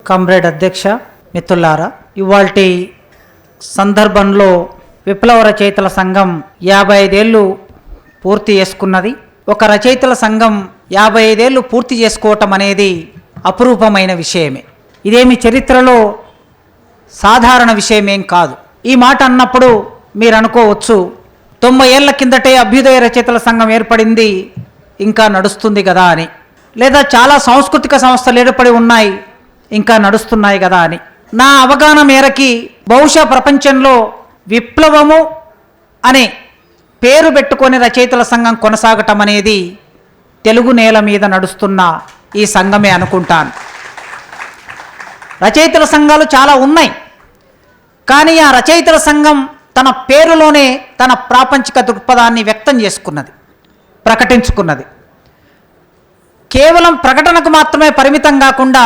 Comrade అధ్యక్ష, మిత్రులారా, ఇవాల్టి సందర్భంలో విప్లవ రచయితల సంఘం 55 ఏళ్ళు పూర్తి చేసుకున్నది. ఒక రచయితల సంఘం 55 ఏళ్ళు పూర్తి చేసుకోవటం అనేది అపురూపమైన విషయమే. ఇదేమి చరిత్రలో సాధారణ విషయమేం కాదు. ఈ మాట అన్నప్పుడు మీరు అనుకోవచ్చు, 90 ఏళ్ల కిందటే అభ్యుదయ రచయితల సంఘం ఏర్పడింది, ఇంకా నడుస్తుంది కదా అని, లేదా చాలా సాంస్కృతిక సంస్థలు ఏర్పడి ఉన్నాయి, ఇంకా నడుస్తున్నాయి కదా అని. నా అవగాహన మేరకి బహుశా ప్రపంచంలో విప్లవము అనే పేరు పెట్టుకొని రచయితల సంఘం కొనసాగటం అనేది తెలుగు నేల మీద నడుస్తున్న ఈ సంఘమే అనుకుంటాను. రచయితల సంఘాలు చాలా ఉన్నాయి, కానీ ఆ రచయితల సంఘం తన పేరులోనే తన ప్రాపంచిక దృక్పథాన్ని వ్యక్తం చేసుకున్నది, ప్రకటించుకున్నది. కేవలం ప్రకటనకు మాత్రమే పరిమితం కాకుండా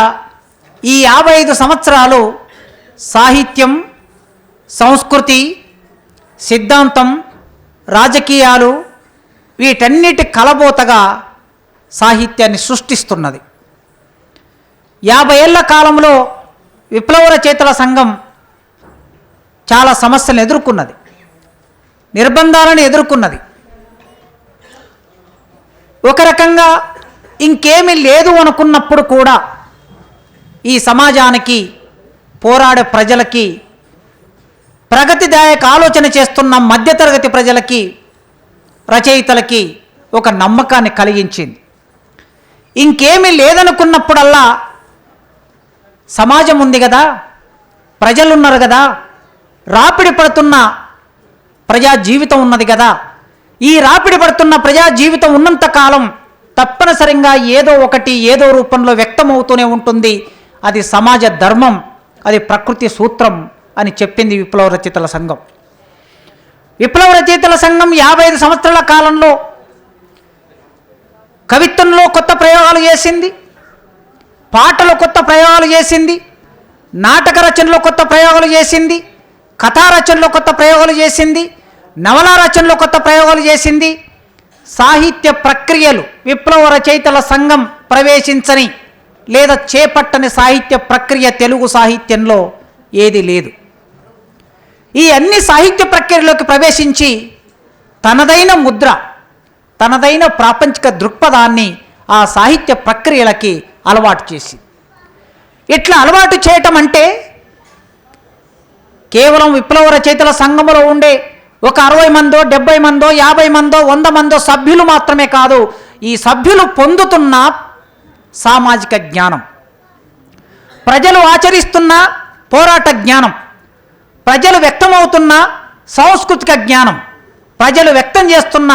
ఈ 55 సంవత్సరాలు సాహిత్యం, సంస్కృతి, సిద్ధాంతం, రాజకీయాలు వీటన్నిటి కలబోతగా సాహిత్యాన్ని సృష్టిస్తున్నది. 50 ఏళ్ల కాలంలో విప్లవ రచయితల సంఘం చాలా సమస్యలను ఎదుర్కొన్నది, నిర్బంధాలను ఎదుర్కొన్నది. ఒక రకంగా ఇంకేమీ లేదు అనుకున్నప్పుడు కూడా ఈ సమాజానికి, పోరాడే ప్రజలకి, ప్రగతిదాయక ఆలోచన చేస్తున్న మధ్యతరగతి ప్రజలకి, రచయితలకి ఒక నమ్మకాన్ని కలిగించింది. ఇంకేమీ లేదనుకున్నప్పుడల్లా సమాజం ఉంది కదా, ప్రజలున్నారు కదా, రాపిడి పడుతున్న ప్రజా జీవితం ఉన్నది కదా, ఈ రాపిడి పడుతున్న ప్రజా జీవితం ఉన్నంతకాలం తప్పనిసరిగా ఏదో ఒకటి ఏదో రూపంలో వ్యక్తమవుతూనే ఉంటుంది. అది సమాజ ధర్మం, అది ప్రకృతి సూత్రం అని చెప్పింది విప్లవ రచయితల సంఘం. విప్లవ రచయితల సంఘం 55 సంవత్సరాల కాలంలో కవిత్వంలో కొత్త ప్రయోగాలు చేసింది, పాటలో కొత్త ప్రయోగాలు చేసింది, నాటక రచనలో కొత్త ప్రయోగాలు చేసింది, కథా రచనలో కొత్త ప్రయోగాలు చేసింది, నవలా రచనలో కొత్త ప్రయోగాలు చేసింది. సాహిత్య ప్రక్రియలు విప్లవ రచయితల సంఘం ప్రవేశించని లేదా చేపట్టని సాహిత్య ప్రక్రియ తెలుగు సాహిత్యంలో ఏది లేదు. ఈ అన్ని సాహిత్య ప్రక్రియలోకి ప్రవేశించి తనదైన ముద్ర, తనదైన ప్రాపంచిక దృక్పథాన్ని ఆ సాహిత్య ప్రక్రియలకి అలవాటు చేసి, ఇట్లా అలవాటు చేయటం అంటే కేవలం విప్లవ రచయితల సంఘంలో ఉండే ఒక 60 మందో 70 మందో 50 మందో 100 మందో సభ్యులు మాత్రమే కాదు, ఈ సభ్యులు పొందుతున్న సామాజిక జ్ఞానం, ప్రజలు ఆచరిస్తున్న పోరాట జ్ఞానం, ప్రజలు వ్యక్తమవుతున్న సాంస్కృతిక జ్ఞానం, ప్రజలు వ్యక్తం చేస్తున్న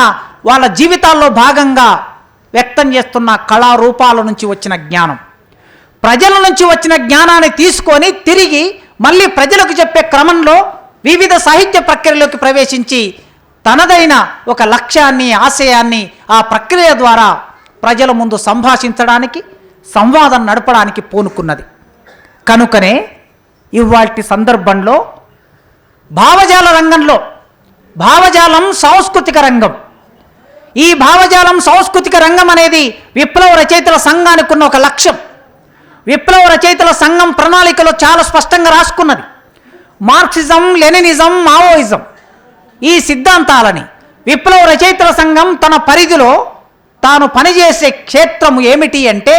వాళ్ళ జీవితాల్లో భాగంగా వ్యక్తం చేస్తున్న కళారూపాల నుంచి వచ్చిన జ్ఞానం, ప్రజల నుంచి వచ్చిన జ్ఞానాన్ని తీసుకొని తిరిగి మళ్ళీ ప్రజలకు చెప్పే క్రమంలో వివిధ సాహిత్య ప్రక్రియలోకి ప్రవేశించి తనదైన ఒక లక్ష్యాన్ని, ఆశయాన్ని ఆ ప్రక్రియ ద్వారా ప్రజల ముందు సంభాషించడానికి, సంవాదం నడపడానికి పూనుకున్నది. కనుకనే ఇవాల్టి సందర్భంలో భావజాల రంగంలో, భావజాలం సాంస్కృతిక రంగం, ఈ భావజాలం సాంస్కృతిక రంగం అనేది విప్లవ రచయితల సంఘానికి ఉన్న ఒక లక్ష్యం. విప్లవ రచయితల సంఘం ప్రణాళికలో చాలా స్పష్టంగా రాసుకున్నది. మార్క్సిజం, లెనినిజం, మావోయిజం ఈ సిద్ధాంతాలని విప్లవ రచయితల సంఘం తన పరిధిలో తాను పనిచేసే క్షేత్రం ఏమిటి అంటే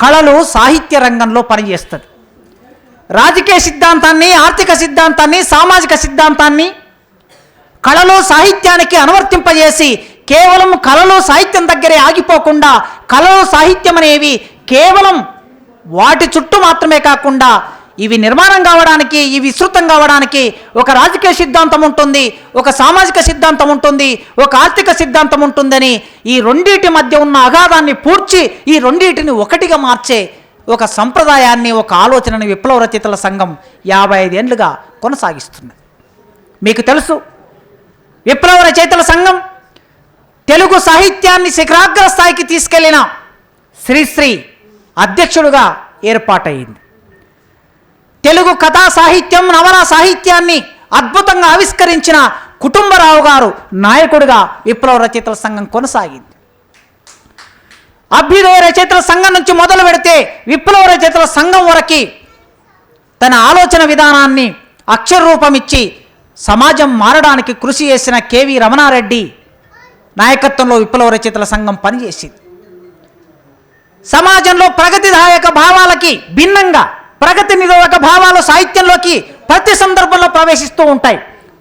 కళలు, సాహిత్య రంగంలో పనిచేస్తుంది. రాజకీయ సిద్ధాంతాన్ని, ఆర్థిక సిద్ధాంతాన్ని, సామాజిక సిద్ధాంతాన్ని కళలు, సాహిత్యానికి అనువర్తింపజేసి కేవలం కళలు, సాహిత్యం దగ్గరే ఆగిపోకుండా కళలు, సాహిత్యం అనేవి కేవలం వాటి చుట్టూ మాత్రమే కాకుండా ఇవి నిర్మాణం కావడానికి, ఇవి విస్తృతం కావడానికి ఒక రాజకీయ సిద్ధాంతం ఉంటుంది, ఒక సామాజిక సిద్ధాంతం ఉంటుంది, ఒక ఆర్థిక సిద్ధాంతం ఉంటుందని ఈ రెండింటి మధ్య ఉన్న అగాధాన్ని పూడ్చి ఈ రెండింటిని ఒకటిగా మార్చే ఒక సంప్రదాయాన్ని, ఒక ఆలోచనని విప్లవ రచయితల సంఘం 55 ఏళ్లుగా కొనసాగిస్తుంది. మీకు తెలుసు, విప్లవ రచయితల సంఘం తెలుగు సాహిత్యాన్ని శిఖరాగ్ర స్థాయికి తీసుకెళ్లిన శ్రీశ్రీ అధ్యక్షుడుగా ఏర్పాటైంది. తెలుగు కథా సాహిత్యం, నవలా సాహిత్యాన్ని అద్భుతంగా ఆవిష్కరించిన కుటుంబరావు గారు నాయకుడిగా విప్లవ రచయితల సంఘం కొనసాగింది. అభ్యుదయ రచయితల సంఘం నుంచి మొదలు పెడితే విప్లవ రచయితల సంఘం వరకు తన ఆలోచన విధానాన్ని అక్షర రూపమిచ్చి సమాజం మారడానికి కృషి చేసిన కేవీ రమణారెడ్డి నాయకత్వంలో విప్లవ రచయితల సంఘం పనిచేసింది. సమాజంలో ప్రగతిదాయక భావాలకి భిన్నంగా ప్రగతి నిరోధక భావాలు సాహిత్యంలోకి ప్రతి సందర్భంలో ప్రవేశిస్తూ ఉంటాయి.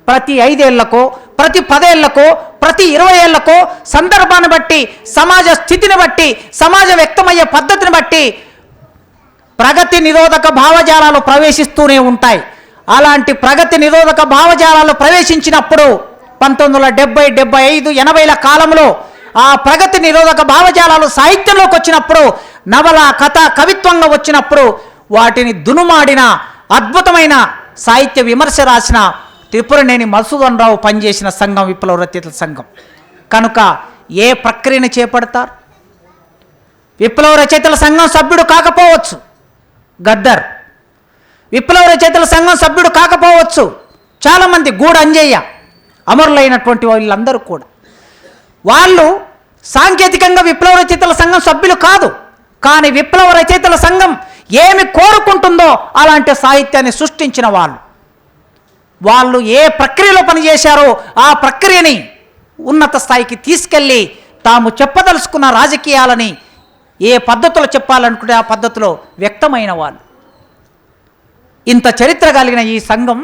ప్రతి 5 ఏళ్లకో, ప్రతి 10 ఏళ్లకో, ప్రతి 20 ఏళ్లకో సందర్భాన్ని బట్టి, సమాజ స్థితిని బట్టి, సమాజం వ్యక్తమయ్యే పద్ధతిని బట్టి ప్రగతి నిరోధక భావజాలాలు ప్రవేశిస్తూనే ఉంటాయి. అలాంటి ప్రగతి నిరోధక భావజాలాలు ప్రవేశించినప్పుడు 1970, 75, 80ల కాలంలో ఆ ప్రగతి నిరోధక భావజాలాలు సాహిత్యంలోకి వచ్చినప్పుడు, నవల, కథ, కవిత్వంగా వచ్చినప్పుడు వాటిని దునుమాడిన అద్భుతమైన సాహిత్య విమర్శ రాసిన త్రిపురనేని మధుసూదన్ రావు పనిచేసిన సంఘం విప్లవ రచయితల సంఘం. కనుక ఏ ప్రక్రియను చేపడతారు? విప్లవ రచయితల సంఘం సభ్యుడు కాకపోవచ్చు గద్దర్, విప్లవ రచయితల సంఘం సభ్యుడు కాకపోవచ్చు చాలామంది, గూడ అంజయ్య, అమరులైనటువంటి వాళ్ళందరూ కూడా వాళ్ళు సాంకేతికంగా విప్లవ రచయితల సంఘం సభ్యులు కాదు. కానీ విప్లవ రచయితల సంఘం ఏమి కోరుకుంటుందో అలాంటి సాహిత్యాన్ని సృష్టించిన వాళ్ళు ఏ ప్రక్రియలో పనిచేశారో ఆ ప్రక్రియని ఉన్నత స్థాయికి తీసుకెళ్ళి తాము చెప్పదలుచుకున్న రాజకీయాలని ఏ పద్ధతిలో చెప్పాలనుకుంటే ఆ పద్ధతిలో వ్యక్తమైన వాళ్ళు. ఇంత చరిత్ర కలిగిన ఈ సంఘం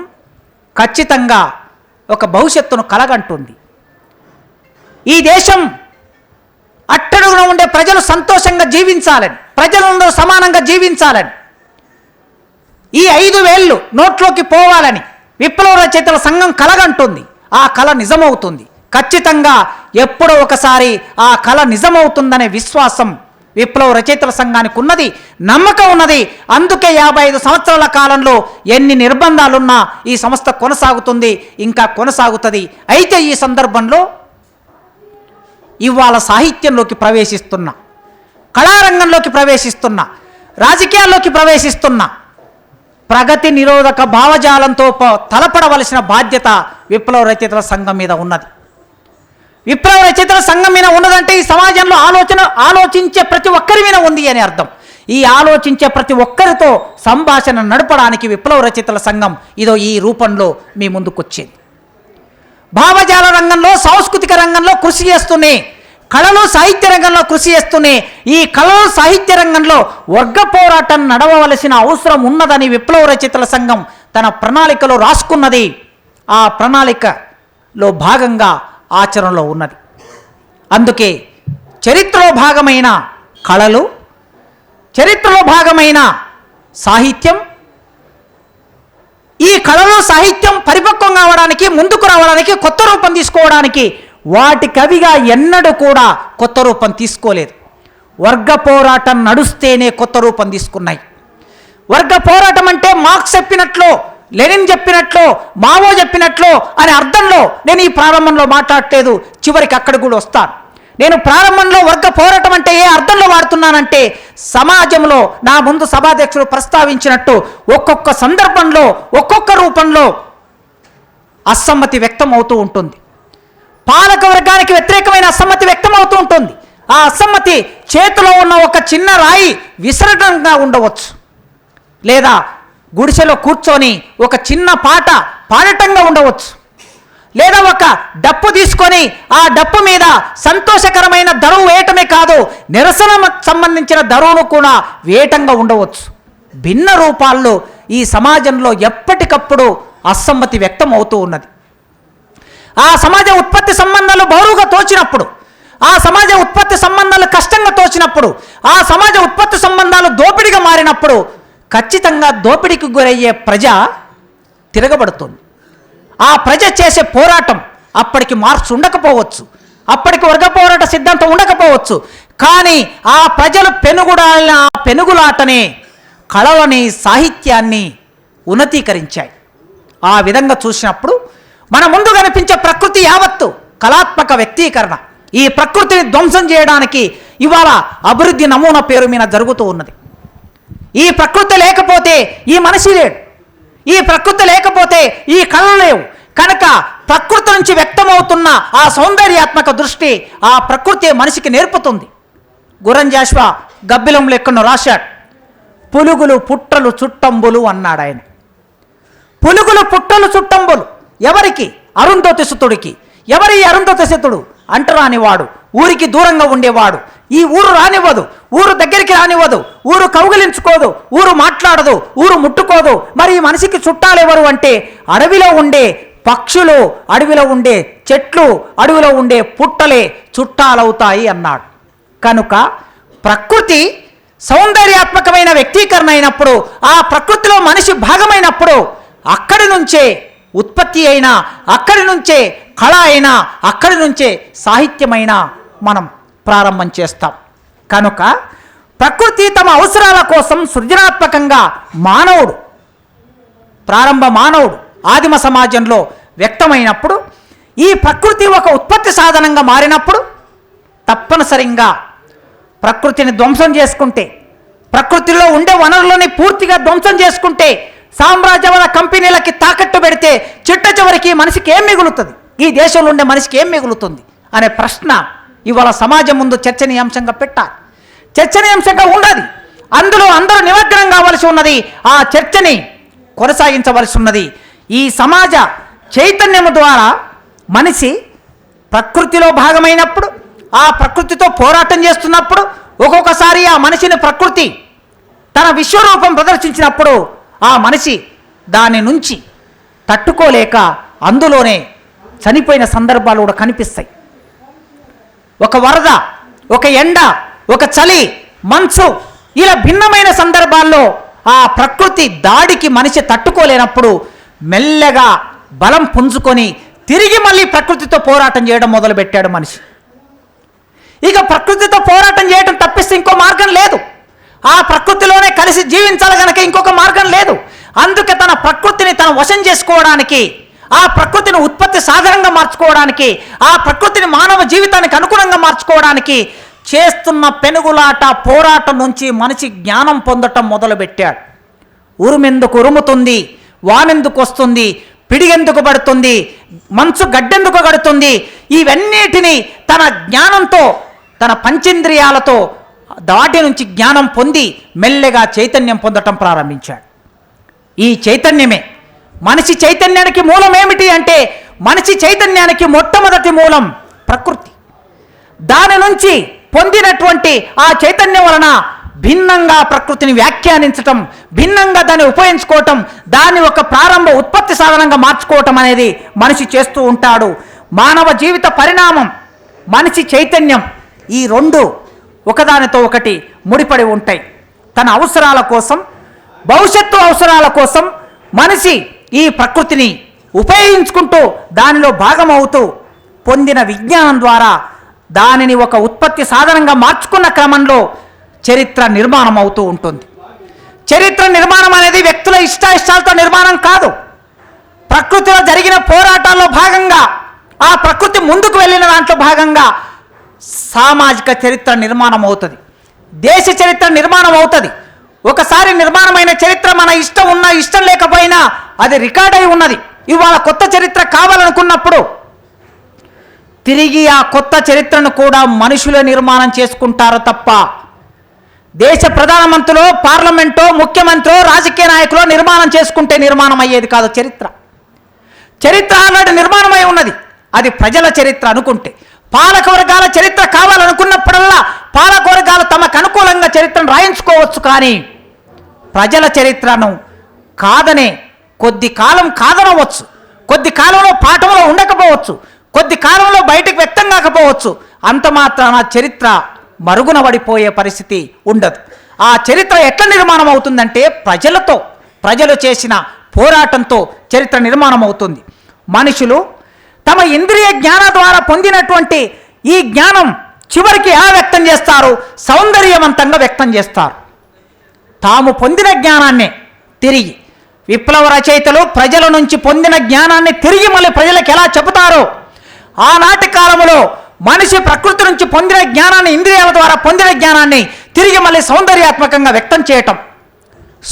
ఖచ్చితంగా ఒక భవిష్యత్తును కలగంటుంది. ఈ దేశం అట్టడుగున ఉండే ప్రజలు సంతోషంగా జీవించాలని, ప్రజలందరూ సమానంగా జీవించాలని, ఈ 5 వేళ్ళు నోట్లోకి పోవాలని విప్లవ రచయితల సంఘం కలగంటుంది. ఆ కళ నిజమవుతుంది. ఖచ్చితంగా ఎప్పుడో ఒకసారి ఆ కళ నిజమవుతుందనే విశ్వాసం విప్లవ రచయితల సంఘానికి ఉన్నది, నమ్మకం ఉన్నది. అందుకే 55 సంవత్సరాల కాలంలో ఎన్ని నిర్బంధాలున్నా ఈ సంస్థ కొనసాగుతుంది, ఇంకా కొనసాగుతుంది. అయితే ఈ సందర్భంలో ఇవాళ సాహిత్యంలోకి ప్రవేశిస్తున్న, కళారంగంలోకి ప్రవేశిస్తున్న, రాజకీయాల్లోకి ప్రవేశిస్తున్న ప్రగతి నిరోధక భావజాలంతో తలపడవలసిన బాధ్యత విప్లవ రచయితల సంఘం మీద ఉన్నది. విప్లవ రచయితల సంఘం మీద ఉన్నదంటే ఈ సమాజంలో ఆలోచించే ప్రతి ఒక్కరి మీద ఉంది అని అర్థం. ఈ ఆలోచించే ప్రతి ఒక్కరితో సంభాషణ నడపడానికి విప్లవ రచయితల సంఘం ఇదో ఈ రూపంలో మీ ముందుకొచ్చేది. భావజాల రంగంలో, సాంస్కృతిక రంగంలో కృషి చేస్తూనే, కళలు సాహిత్య రంగంలో కృషి చేస్తూనే ఈ కళలు సాహిత్య రంగంలో వర్గ పోరాటం నడవవలసిన అవసరం ఉన్నదని విప్లవ రచయితల సంఘం తన ప్రణాళికలో రాసుకున్నది. ఆ ప్రణాళికలో భాగంగా ఆచరణలో ఉన్నది. అందుకే చరిత్రలో భాగమైన కళలు, చరిత్రలో భాగమైన సాహిత్యం, ఈ కళలు సాహిత్యం పరిపక్వం కావడానికి, ముందుకు రావడానికి, కొత్త రూపం తీసుకోవడానికి వాటి కవిగా ఎన్నడూ కూడా కొత్త రూపం తీసుకోలేదు. వర్గ పోరాటం నడుస్తేనే కొత్త రూపం తీసుకున్నాయి. వర్గ పోరాటం అంటే మార్క్స్ చెప్పినట్లు, లెనిన్ చెప్పినట్లు, మావో చెప్పినట్లు అనే అర్థంలో నేను ఈ ప్రారంభంలో మాట్లాడలేదు, చివరికి అక్కడ కూడా వస్తాను. నేను ప్రారంభంలో వర్గ పోరాటం అంటే ఏ అర్థంలో వాడుతున్నానంటే, సమాజంలో నా ముందు సభాధ్యక్షుడు ప్రస్తావించినట్టు ఒక్కొక్క సందర్భంలో, ఒక్కొక్క రూపంలో అసమ్మతి వ్యక్తం అవుతూ ఉంటుంది. పాలక వర్గానికి వ్యతిరేకమైన అసమ్మతి వ్యక్తం అవుతూ ఉంటుంది. ఆ అసమ్మతి చేతిలో ఉన్న ఒక చిన్న రాయి విసరడంగా ఉండవచ్చు, లేదా గుడిసెలో కూర్చొని ఒక చిన్న పాట పాడటంగా ఉండవచ్చు, లేదా ఒక డప్పు తీసుకొని ఆ డప్పు మీద సంతోషకరమైన దరువు వేయటమే కాదు, నిరసన సంబంధించిన దరువును కూడా వేయటంగా ఉండవచ్చు. భిన్న రూపాల్లో ఈ సమాజంలో ఎప్పటికప్పుడు అసమ్మతి వ్యక్తం అవుతూ ఉన్నది. ఆ సమాజ ఉత్పత్తి సంబంధాలు బరువుగా తోచినప్పుడు, ఆ సమాజ ఉత్పత్తి సంబంధాలు కష్టంగా తోచినప్పుడు, ఆ సమాజ ఉత్పత్తి సంబంధాలు దోపిడిగా మారినప్పుడు ఖచ్చితంగా దోపిడీకి గురయ్యే ప్రజ తిరగబడుతుంది. ఆ ప్రజ చేసే పోరాటం అప్పటికి మార్క్స్ ఉండకపోవచ్చు, అప్పటికి వర్గ పోరాట సిద్ధాంతం ఉండకపోవచ్చు, కానీ ఆ ప్రజలు పెనుగులాటనే కళలని, సాహిత్యాన్ని ఉన్నతీకరించాయి. ఆ విధంగా చూసినప్పుడు మన ముందు కనిపించే ప్రకృతి యావత్తు కళాత్మక వ్యక్తీకరణ. ఈ ప్రకృతిని ధ్వంసం చేయడానికి ఇవాళ అభివృద్ధి నమూనా పేరు మీద జరుగుతూ ఉన్నది. ఈ ప్రకృతి లేకపోతే ఈ మనిషి లేడు, ఈ ప్రకృతి లేకపోతే ఈ కళలు లేవు. కనుక ప్రకృతి నుంచి వ్యక్తమవుతున్న ఆ సౌందర్యాత్మక దృష్టి ఆ ప్రకృతి మనిషికి నేర్పుతుంది. గుర్రం జాషువా గబ్బిలంలో ఎక్కడో రాశాడు. పులుగులు పుట్టలు చుట్టంబులు అన్నాడు ఆయన. పులుగులు పుట్టలు చుట్టంబులు ఎవరికి? అరుంధతి సుతుడికి. ఎవరి అరుంధతి సుతుడు? అంటరానివాడు, ఊరికి దూరంగా ఉండేవాడు. ఈ ఊరు రానివ్వదు, ఊరు దగ్గరికి రానివ్వదు, ఊరు కౌగిలించుకోదు, ఊరు మాట్లాడదు, ఊరు ముట్టుకోదు. మరి ఈ మనిషికి చుట్టాలు ఎవరు అంటే అడవిలో ఉండే పక్షులు, అడవిలో ఉండే చెట్లు, అడవిలో ఉండే పుట్టలే చుట్టాలవుతాయి అన్నాడు. కనుక ప్రకృతి సౌందర్యాత్మకమైన వ్యక్తీకరణ అయినప్పుడు, ఆ ప్రకృతిలో మనిషి భాగమైనప్పుడు అక్కడి నుంచే ఉత్పత్తి అయినా, అక్కడి నుంచే కళ అయినా, అక్కడి నుంచే సాహిత్యమైనా మనం ప్రారంభం చేస్తాం. కనుక ప్రకృతి తమ అవసరాల కోసం సృజనాత్మకంగా ప్రారంభ మానవుడు ఆదిమ సమాజంలో వ్యక్తమైనప్పుడు, ఈ ప్రకృతి ఒక ఉత్పత్తి సాధనంగా మారినప్పుడు తప్పనిసరిగా ప్రకృతిని ధ్వంసం చేసుకుంటే, ప్రకృతిలో ఉండే వనరులని పూర్తిగా ధ్వంసం చేసుకుంటే, సామ్రాజ్యవాద కంపెనీలకి తాకట్టు పెడితే చిట్ట చివరికి మనిషికి ఏం మిగులుతుంది, ఈ దేశంలో ఉండే మనిషికి ఏం మిగులుతుంది అనే ప్రశ్న ఇవాళ సమాజం ముందు చర్చనీయాంశంగా పెట్టాలి. చర్చనీయాంశంగా ఉండదు, అందులో అందరూ నిమగ్నం కావలసి ఉన్నది, ఆ చర్చని కొనసాగించవలసి ఉన్నది. ఈ సమాజ చైతన్యము ద్వారా మనిషి ప్రకృతిలో భాగమైనప్పుడు, ఆ ప్రకృతితో పోరాటం చేస్తున్నప్పుడు, ఒక్కొక్కసారి ఆ మనిషిని ప్రకృతి తన విశ్వరూపం ప్రదర్శించినప్పుడు ఆ మనిషి దాని నుంచి తట్టుకోలేక అందులోనే చనిపోయిన సందర్భాలు కూడా కనిపిస్తాయి. ఒక వరద, ఒక ఎండ, ఒక చలి, మంచు, ఇలా భిన్నమైన సందర్భాల్లో ఆ ప్రకృతి దాడికి మనిషి తట్టుకోలేనప్పుడు మెల్లగా బలం పుంజుకొని తిరిగి మళ్ళీ ప్రకృతితో పోరాటం చేయడం మొదలుపెట్టాడు మనిషి. ఇక ప్రకృతితో పోరాటం చేయడం తప్పిస్తే ఇంకో మార్గం లేదు. ఆ ప్రకృతిలోనే కలిసి జీవించాలి కనుక ఇంకొక మార్గం లేదు. అందుకే తన ప్రకృతిని తన వశం చేసుకోవడానికి, ఆ ప్రకృతిని ఉత్పత్తి సాధనంగా మార్చుకోవడానికి, ఆ ప్రకృతిని మానవ జీవితానికి అనుగుణంగా మార్చుకోవడానికి చేస్తున్న పెనుగులాట పోరాటం నుంచి మనిషి జ్ఞానం పొందటం మొదలుపెట్టాడు. ఉరుమెందుకు ఉరుముతుంది, వానెందుకు వస్తుంది, పిడిగెందుకు పడుతుంది, మంచు గడ్డెందుకు గడుతుంది, ఇవన్నిటినీ తన జ్ఞానంతో, తన పంచేంద్రియాలతో దాటి నుంచి జ్ఞానం పొంది మెల్లగా చైతన్యం పొందటం ప్రారంభించాడు. ఈ చైతన్యమే మనిషి చైతన్యానికి మూలం ఏమిటి అంటే, మనిషి చైతన్యానికి మొట్టమొదటి మూలం ప్రకృతి. దాని నుంచి పొందినటువంటి ఆ చైతన్యం వలన భిన్నంగా ప్రకృతిని వ్యాఖ్యానించటం, భిన్నంగా దాన్ని ఉపయోగించుకోవటం, దాన్ని ఒక ప్రారంభ ఉత్పత్తి సాధనంగా మార్చుకోవటం అనేది మనిషి చేస్తూ ఉంటాడు. మానవ జీవిత పరిణామం, మనిషి చైతన్యం, ఈ రెండు ఒకదానితో ఒకటి ముడిపడి ఉంటాయి. తన అవసరాల కోసం, భవిష్యత్తు అవసరాల కోసం మనిషి ఈ ప్రకృతిని ఉపయోగించుకుంటూ దానిలో భాగమవుతూ పొందిన విజ్ఞానం ద్వారా దానిని ఒక ఉత్పత్తి సాధనంగా మార్చుకున్న క్రమంలో చరిత్ర నిర్మాణం అవుతూ ఉంటుంది. చరిత్ర నిర్మాణం అనేది వ్యక్తుల ఇష్టాయిష్టాలతో నిర్మాణం కాదు. ప్రకృతిలో జరిగిన పోరాటాల్లో భాగంగా, ఆ ప్రకృతి ముందుకు వెళ్ళిన దాంట్లో భాగంగా సామాజిక చరిత్ర నిర్మాణం అవుతుంది, దేశ చరిత్ర నిర్మాణం అవుతుంది. ఒకసారి నిర్మాణమైన చరిత్ర మన ఇష్టం ఉన్నా ఇష్టం లేకపోయినా అది రికార్డ్ అయి ఉన్నది. ఇవాళ కొత్త చరిత్ర కావాలనుకున్నప్పుడు తిరిగి ఆ కొత్త చరిత్రను కూడా మనుషులే నిర్మాణం చేసుకుంటారు తప్ప దేశ ప్రధానమంత్రులు, పార్లమెంటో, ముఖ్యమంత్రి, రాజకీయ నాయకులు నిర్మాణం చేసుకుంటే నిర్మాణం అయ్యేది కాదు. చరిత్ర ఆనాడు నిర్మాణమై ఉన్నది, అది ప్రజల చరిత్ర అనుకుంటే. పాలకవర్గాల చరిత్ర కావాలనుకున్నప్పుడల్లా పాలకవర్గాలు తమకు అనుకూలంగా చరిత్రను రాయించుకోవచ్చు, కానీ ప్రజల చరిత్రను కాదనే, కొద్ది కాలం కాదనవచ్చు, కొద్ది కాలంలో పాఠంలో ఉండకపోవచ్చు, కొద్ది కాలంలో బయటకు వ్యక్తం కాకపోవచ్చు, అంత మాత్రాన చరిత్ర మరుగున పడిపోయే పరిస్థితి ఉండదు. ఆ చరిత్ర ఎట్లా నిర్మాణం అవుతుందంటే ప్రజలు చేసిన పోరాటంతో చరిత్ర నిర్మాణం అవుతుంది. మనుషులు తమ ఇంద్రియ జ్ఞానం ద్వారా పొందినటువంటి ఈ జ్ఞానం చివరికి ఎలా వ్యక్తం చేస్తారు? సౌందర్యవంతంగా వ్యక్తం చేస్తారు. తాము పొందిన జ్ఞానాన్ని తిరిగి, విప్లవ రచయితలు ప్రజల నుంచి పొందిన జ్ఞానాన్ని తిరిగి మళ్ళీ ప్రజలకు ఎలా చెబుతారో, ఆనాటి కాలంలో మనిషి ప్రకృతి నుంచి పొందిన జ్ఞానాన్ని, ఇంద్రియాల ద్వారా పొందిన జ్ఞానాన్ని తిరిగి మళ్ళీ సౌందర్యాత్మకంగా వ్యక్తం చేయటం.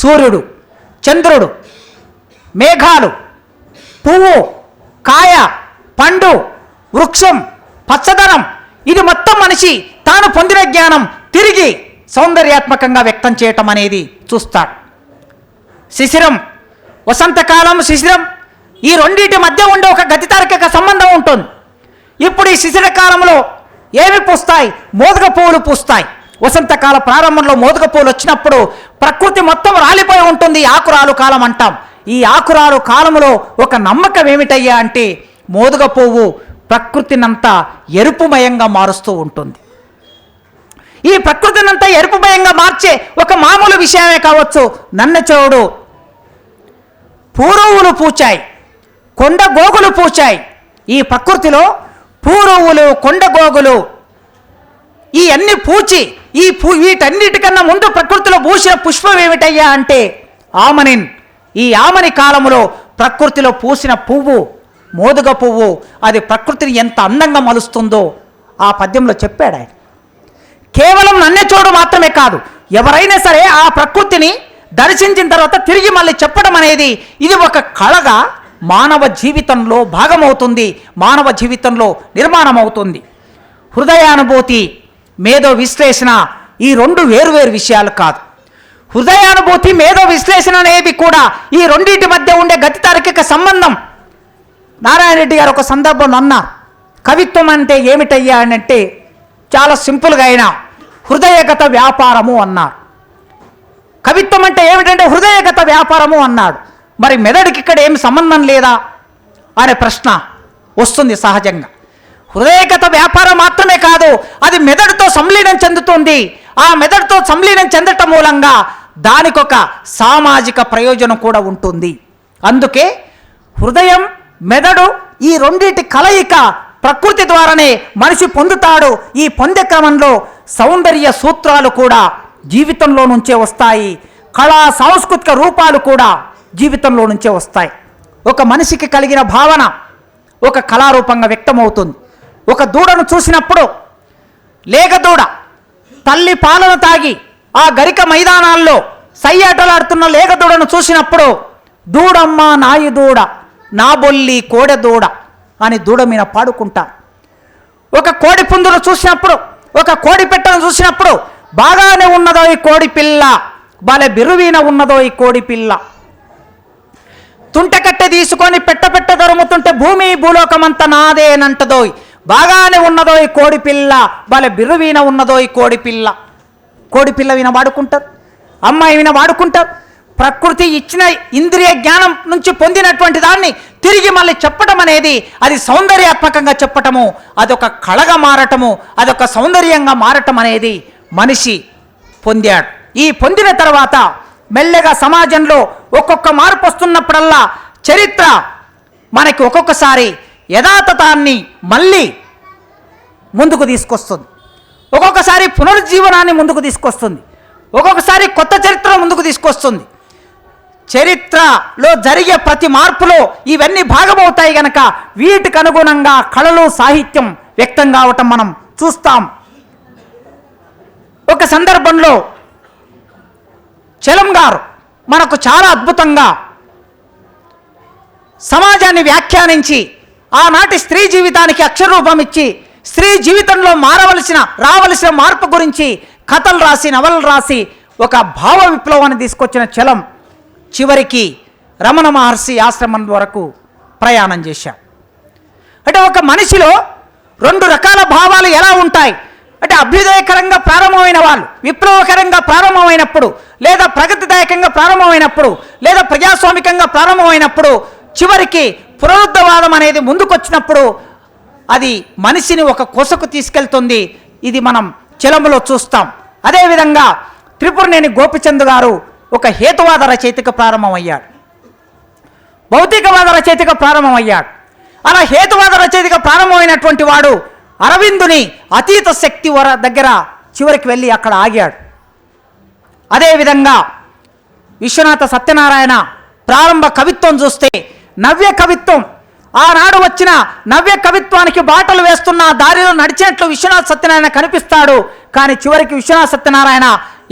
సూర్యుడు, చంద్రుడు, మేఘాలు, పువ్వు, కాయ, పండు, వృక్షం, పచ్చదనం, ఇది మొత్తం మనిషి తాను పొందిన జ్ఞానం తిరిగి సౌందర్యాత్మకంగా వ్యక్తం చేయటం అనేది చూస్తాడు. శిశిరం, వసంతకాలం, శిశిరం, ఈ రెండింటి మధ్య ఉండే ఒక గతితార్కిక సంబంధం ఉంటుంది. ఇప్పుడు ఈ శిశిర కాలంలో ఏమి పూస్తాయి? మోదుగ పువ్వులు పూస్తాయి. వసంతకాల ప్రారంభంలో మోదుగ పువ్వులు వచ్చినప్పుడు ప్రకృతి మొత్తం రాలిపోయి ఉంటుంది. ఆకురాలు కాలం అంటాం. ఈ ఆకురాలు కాలంలో ఒక నమ్మకం ఏమిటయ్యా అంటే మోదుగ పువ్వు ప్రకృతినంతా ఎరుపుమయంగా మారుస్తూ ఉంటుంది. ఈ ప్రకృతినంతా ఎరుపుమయంగా మార్చే ఒక మామూలు విషయమే కావచ్చు. నన్నచోడు పూరువులు పూచాయి, కొండ గోగులు పూచాయి. ఈ ప్రకృతిలో పూరువులు, కొండ గోగులు ఈ అన్ని పూచి వీటన్నిటికన్నా ముందు ప్రకృతిలో పూసిన పుష్పం ఏమిటయ్యా అంటే ఆమనిన్. ఈ ఆమని కాలంలో ప్రకృతిలో పూసిన పువ్వు మోదుగ పువ్వు. అది ప్రకృతిని ఎంత అందంగా మలుస్తుందో ఆ పద్యంలో చెప్పాడు ఆయన. కేవలం నన్నెచోడు మాత్రమే కాదు, ఎవరైనా సరే ఆ ప్రకృతిని దర్శించిన తర్వాత తిరిగి మళ్ళీ చెప్పడం అనేది ఇది ఒక కళగా మానవ జీవితంలో భాగమవుతుంది, మానవ జీవితంలో నిర్మాణం అవుతుంది. హృదయానుభూతి, మేధో విశ్లేషణ ఈ రెండు వేరువేరు విషయాలు కాదు. హృదయానుభూతి, మేధో విశ్లేషణ అనేవి కూడా ఈ రెండింటి మధ్య ఉండే గతితార్కిక సంబంధం. నారాయణ రెడ్డి గారు ఒక సందర్భంలో అన్నారు, కవిత్వం అంటే ఏమిటయ్యా అని అంటే చాలా సింపుల్గా అయినా హృదయగత వ్యాపారము అన్నారు. కవిత్వం అంటే ఏమిటంటే హృదయగత వ్యాపారము అన్నాడు. మరి మెదడుకి ఇక్కడ ఏమి సంబంధం లేదా అనే ప్రశ్న వస్తుంది సహజంగా. హృదయగత వ్యాపారం మాత్రమే కాదు, అది మెదడుతో సంలీనం చెందుతుంది. ఆ మెదడుతో సంలీనం చెందటం మూలంగా దానికొక సామాజిక ప్రయోజనం కూడా ఉంటుంది. అందుకే హృదయం, మెదడు ఈ రెండింటి కలయిక ప్రకృతి ద్వారానే మనిషి పొందుతాడు. ఈ పొందే క్రమంలో సౌందర్య సూత్రాలు కూడా జీవితంలో నుంచే వస్తాయి. కళా సాంస్కృతిక రూపాలు కూడా జీవితంలో నుంచే వస్తాయి. ఒక మనిషికి కలిగిన భావన ఒక కళారూపంగా వ్యక్తమవుతుంది. ఒక దూడను చూసినప్పుడు, లేగదూడ తల్లి పాలను తాగి ఆ గరిక మైదానాల్లో సయ్యాటలాడుతున్న లేగదూడను చూసినప్పుడు దూడమ్మ నాయి దూడ, నా బొల్లి కోడె దూడ అని దూడ మీద పాడుకుంటారు. ఒక కోడి పుందును చూసినప్పుడు, ఒక కోడి పెట్టను చూసినప్పుడు బాగానే ఉన్నదో ఈ కోడి పిల్ల, భలే బిరువీన ఉన్నదో ఈ కోడి పిల్ల. తుంటకట్టె తీసుకొని పెట్ట దొరుముతుంటే భూమి భూలోకమంతా నాదేనంటదోయ్, బాగానే ఉన్నదో ఈ కోడి పిల్ల, భలే బిరువీన ఉన్నదో ఈ కోడి పిల్ల. కోడి పిల్ల విన వాడుకుంటారు, అమ్మాయి విన వాడుకుంటారు. ప్రకృతి ఇచ్చిన ఇంద్రియ జ్ఞానం నుంచి పొందినటువంటి దాన్ని తిరిగి మళ్ళీ చెప్పటం అనేది అది సౌందర్యాత్మకంగా చెప్పటము, అదొక కళగా మారటము, అదొక సౌందర్యంగా మారటం అనేది మనిషి పొందాడు. ఈ పొందిన తర్వాత మెల్లగా సమాజంలో ఒక్కొక్క మార్పు వస్తున్నప్పుడల్లా చరిత్ర మనకి ఒక్కొక్కసారి యథాతథాన్ని మళ్ళీ ముందుకు తీసుకొస్తుంది, ఒక్కొక్కసారి పునరుజ్జీవనాన్ని ముందుకు తీసుకొస్తుంది, ఒక్కొక్కసారి కొత్త చరిత్ర ముందుకు తీసుకొస్తుంది. చరిత్రలో జరిగే ప్రతి మార్పులో ఇవన్నీ భాగమవుతాయి గనక వీటికి అనుగుణంగా కళలు, సాహిత్యం వ్యక్తం కావటం మనం చూస్తాం. ఒక సందర్భంలో చలం గారు మనకు చాలా అద్భుతంగా సమాజాన్ని వ్యాఖ్యానించి ఆనాటి స్త్రీ జీవితానికి అక్షరరూపం ఇచ్చి స్త్రీ జీవితంలో రావలసిన మార్పు గురించి కథలు రాసి, నవలలు రాసి ఒక భావ విప్లవాన్ని తీసుకొచ్చిన చలం చివరికి రమణ మహర్షి ఆశ్రమం వరకు ప్రయాణం చేశాం. అంటే ఒక మనిషిలో రెండు రకాల భావాలు ఎలా ఉంటాయి అంటే అభ్యుదయకరంగా ప్రారంభమైన వాళ్ళు, విప్లవకరంగా ప్రారంభమైనప్పుడు, లేదా ప్రగతిదాయకంగా ప్రారంభమైనప్పుడు, లేదా ప్రజాస్వామికంగా ప్రారంభమైనప్పుడు, చివరికి పునరుద్ధవాదం అనేది ముందుకొచ్చినప్పుడు అది మనిషిని ఒక కొసకు తీసుకెళ్తుంది. ఇది మనం చలంలో చూస్తాం. అదేవిధంగా త్రిపురనేని గోపిచంద్ గారు ఒక హేతువాద రచయితగా ప్రారంభమయ్యాడు, భౌతికవాద రచయితగా ప్రారంభమయ్యాడు. అలా హేతువాద రచయితగా ప్రారంభమైనటువంటి వాడు అరవిందుని అతీత శక్తి దగ్గర చివరికి వెళ్ళి అక్కడ ఆగాడు. అదేవిధంగా విశ్వనాథ సత్యనారాయణ ప్రారంభ కవిత్వం చూస్తే నవ్య కవిత్వం, ఆనాడు వచ్చిన నవ్య కవిత్వానికి బాటలు వేస్తున్న దారిలో నడిచినట్లు విశ్వనాథ సత్యనారాయణ కనిపిస్తాడు. కానీ చివరికి విశ్వనాథ సత్యనారాయణ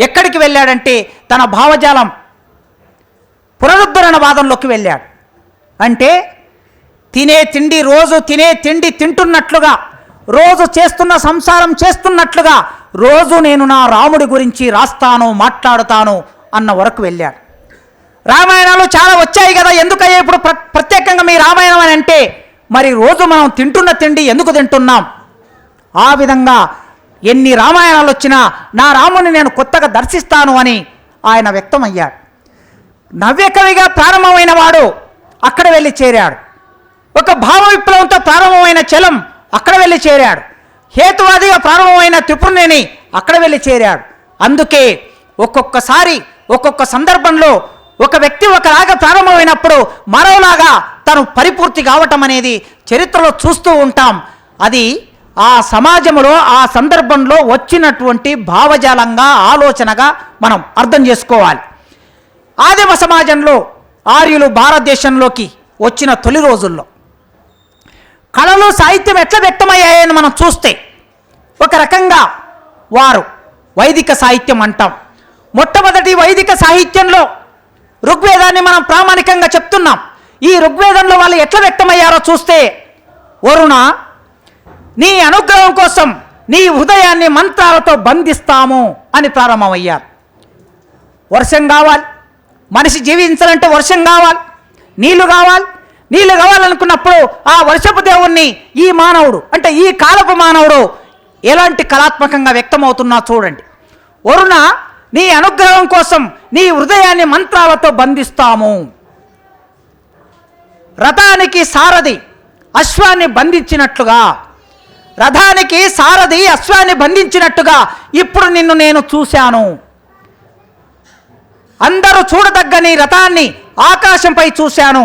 ఎక్కడికి వెళ్ళాడంటే తన భావజాలం పునరుద్ధరణ వాదంలోకి వెళ్ళాడు. అంటే రోజు తినే తిండి తింటున్నట్లుగా, రోజు చేస్తున్న సంసారం చేస్తున్నట్లుగా, రోజు నేను నా రాముడి గురించి రాస్తాను, మాట్లాడుతాను అన్న వరకు వెళ్ళాడు. రామాయణాలు చాలా వచ్చాయి కదా, ఎందుకయ్యా ఇప్పుడు ప్రత్యేకంగా మీ రామాయణం అని అంటే, మరి రోజు మనం తింటున్న తిండి ఎందుకు తింటున్నాం? ఆ విధంగా ఎన్ని రామాయణాలు వచ్చినా నా రాముని నేను కొత్తగా దర్శిస్తాను అని ఆయన వ్యక్తమయ్యాడు. నవ్యకవిగా ప్రారంభమైన వాడు అక్కడ వెళ్ళి చేరాడు. ఒక భావ విప్లవంతో ప్రారంభమైన చలం అక్కడ వెళ్ళి చేరాడు. హేతువాదిగా ప్రారంభమైన త్రిపురనేని అక్కడ వెళ్ళి చేరాడు. అందుకే ఒక్కొక్కసారి ఒక్కొక్క సందర్భంలో ఒక వ్యక్తి ఒకలాగా ప్రారంభమైనప్పుడు మరోలాగా తను పరిపూర్తి కావటం అనేది చరిత్రలో చూస్తూ ఉంటాం. అది ఆ సమాజంలో ఆ సందర్భంలో వచ్చినటువంటి భావజాలంగా, ఆలోచనగా మనం అర్థం చేసుకోవాలి. ఆదిమ సమాజంలో ఆర్యులు భారతదేశంలోకి వచ్చిన తొలి రోజుల్లో కళలు, సాహిత్యం ఎట్లా వ్యక్తమయ్యాయని మనం చూస్తే ఒక రకంగా వారు వైదిక సాహిత్యం అంటాం. మొట్టమొదటి వైదిక సాహిత్యంలో ఋగ్వేదాన్ని మనం ప్రామాణికంగా చెప్తున్నాం. ఈ ఋగ్వేదంలో వాళ్ళు ఎట్లా వ్యక్తమయ్యారో చూస్తే, వరుణ నీ అనుగ్రహం కోసం నీ హృదయాన్ని మంత్రాలతో బంధిస్తాము అని ప్రారంభమయ్యారు. వర్షం కావాలి, మనిషి జీవించాలంటే వర్షం కావాలి, నీళ్లు కావాలి. నీళ్లు కావాలనుకున్నప్పుడు ఆ వర్షపు దేవుణ్ణి ఈ మానవుడు అంటే ఈ కాలపు మానవుడు ఎలాంటి కళాత్మకంగా వ్యక్తమవుతున్నా చూడండి. వరుణ నీ అనుగ్రహం కోసం నీ హృదయాన్ని మంత్రాలతో బంధిస్తాము. రథానికి సారథి అశ్వాన్ని బంధించినట్లుగా, రథానికి సారథి అశ్వాన్ని బంధించినట్టుగా ఇప్పుడు నిన్ను నేను చూశాను. అందరూ చూడదగ్గని రథాన్ని ఆకాశంపై చూశాను.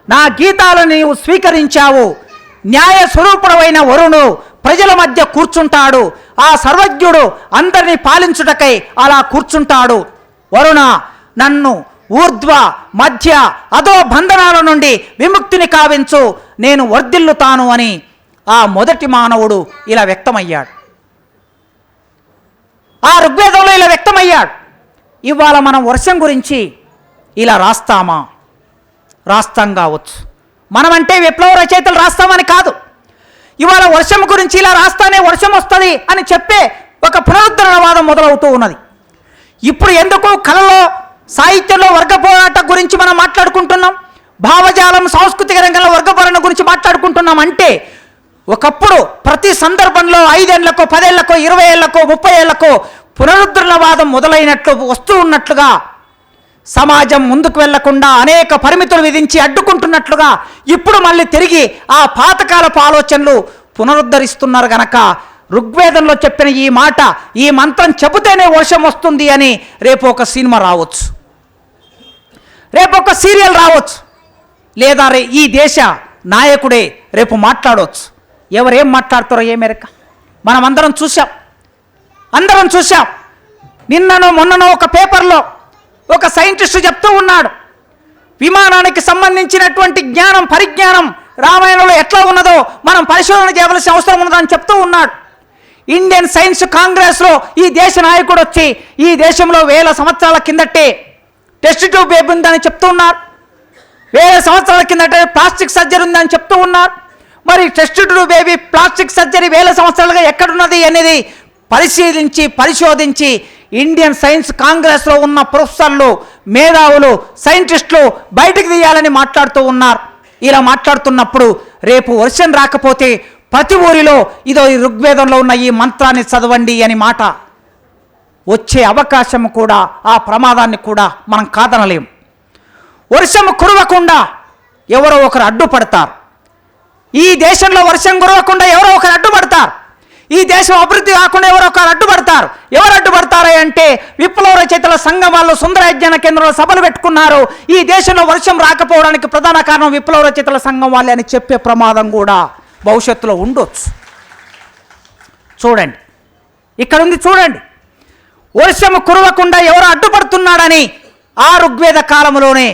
నా గీతాలను నీవు స్వీకరించావు. న్యాయ స్వరూపుడమైన వరుణుడు ప్రజల మధ్య కూర్చుంటాడు. ఆ సర్వజ్ఞుడు అందరినీ పాలించుటకై అలా కూర్చుంటాడు. వరుణ నన్ను ఊర్ధ్వ, మధ్య, అధో బంధనాల నుండి విముక్తిని కావించు, నేను వర్ధిల్లుతాను అని ఆ మొదటి మానవుడు ఇలా వ్యక్తమయ్యాడు. ఆ ఋగ్వేదంలో ఇలా వ్యక్తమయ్యాడు. ఇవాళ మనం వర్షం గురించి ఇలా రాస్తామా? రాస్తాం కావచ్చు. మనమంటే విప్లవ రచయితలు రాస్తామని కాదు. ఇవాళ వర్షం గురించి ఇలా రాస్తానే వర్షం వస్తుంది అని చెప్పే ఒక పునరుద్ధరణవాదం మొదలవుతూ ఉన్నది. ఇప్పుడు ఎందుకు కళలో, సాహిత్యంలో వర్గ పోరాటం గురించి మనం మాట్లాడుకుంటున్నాం, భావజాలం, సాంస్కృతిక రంగంలో వర్గపోరాటం గురించి మాట్లాడుకుంటున్నాం అంటే, ఒకప్పుడు ప్రతి సందర్భంలో 5 ఏళ్లకో 10 ఏళ్లకో 20 ఏళ్లకో 30 ఏళ్లకో పునరుద్ధరణవాదం మొదలైనట్లు వస్తూ ఉన్నట్లుగా, సమాజం ముందుకు వెళ్లకుండా అనేక పరిమితులు విధించి అడ్డుకుంటున్నట్లుగా ఇప్పుడు మళ్ళీ తిరిగి ఆ పాతకాలపు ఆలోచనలు పునరుద్ధరిస్తున్నారు. గనక ఋగ్వేదంలో చెప్పిన ఈ మాట, ఈ మంత్రం చెబితేనే వర్షం వస్తుంది అని రేపు ఒక సినిమా రావచ్చు, రేపు ఒక సీరియల్ రావచ్చు, లేదా ఈ దేశ నాయకుడే రేపు మాట్లాడవచ్చు. ఎవరేం మాట్లాడతారో ఏ మేరకు మనం అందరం చూసాం. నిన్ననో మొన్ననో ఒక పేపర్లో ఒక సైంటిస్టు చెప్తూ ఉన్నాడు, విమానానికి సంబంధించినటువంటి జ్ఞానం, పరిజ్ఞానం రామాయణంలో ఎట్లా ఉన్నదో మనం పరిశోధన చేయవలసిన అవసరం ఉన్నదని చెప్తూ ఉన్నాడు. ఇండియన్ సైన్స్ కాంగ్రెస్లో ఈ దేశ నాయకుడు వచ్చి ఈ దేశంలో 1000 సంవత్సరాల కిందటే టెస్ట్ ట్యూబ్ బేబీ ఉందని చెప్తూ ఉన్నారు, 1000 సంవత్సరాల కిందటే ప్లాస్టిక్ సర్జరీ ఉందని చెప్తూ ఉన్నారు. మరి test tube baby, plastic surgery 1000 సంవత్సరాలుగా ఎక్కడున్నది అనేది పరిశోధించి ఇండియన్ సైన్స్ కాంగ్రెస్లో ఉన్న ప్రొఫెసర్లు, మేధావులు, సైంటిస్టులు బయటకు తీయాలని మాట్లాడుతూ ఉన్నారు. ఇలా మాట్లాడుతున్నప్పుడు రేపు వర్షం రాకపోతే ప్రతి ఊరిలో ఇదో ఈ ఋగ్వేదంలో ఉన్న ఈ మంత్రాన్ని చదవండి అని మాట వచ్చే అవకాశం కూడా, ఆ ప్రమాదాన్ని కూడా మనం కాదనలేం. వర్షం కురవకుండా ఎవరో ఒకరు అడ్డుపడతారు. ఈ దేశంలో వర్షం కురవకుండా ఎవరో ఒకరు అడ్డుపడతారు. ఈ దేశం అభివృద్ధి కాకుండా ఎవరో ఒకరు అడ్డుపడతారు. ఎవరు అడ్డుపడతారా అంటే, విప్లవ రచయితల సంఘం వాళ్ళు సుందర అధ్యయన కేంద్రంలో సభలు పెట్టుకున్నారు. ఈ దేశంలో వర్షం రాకపోవడానికి ప్రధాన కారణం విప్లవ రచయితల సంఘం వాళ్ళే అని చెప్పే ప్రమాదం కూడా భవిష్యత్తులో ఉండొచ్చు. చూడండి, ఇక్కడ ఉంది చూడండి, వర్షం కురవకుండా ఎవరు అడ్డుపడుతున్నాడని ఆ ఋగ్వేద కాలంలోనే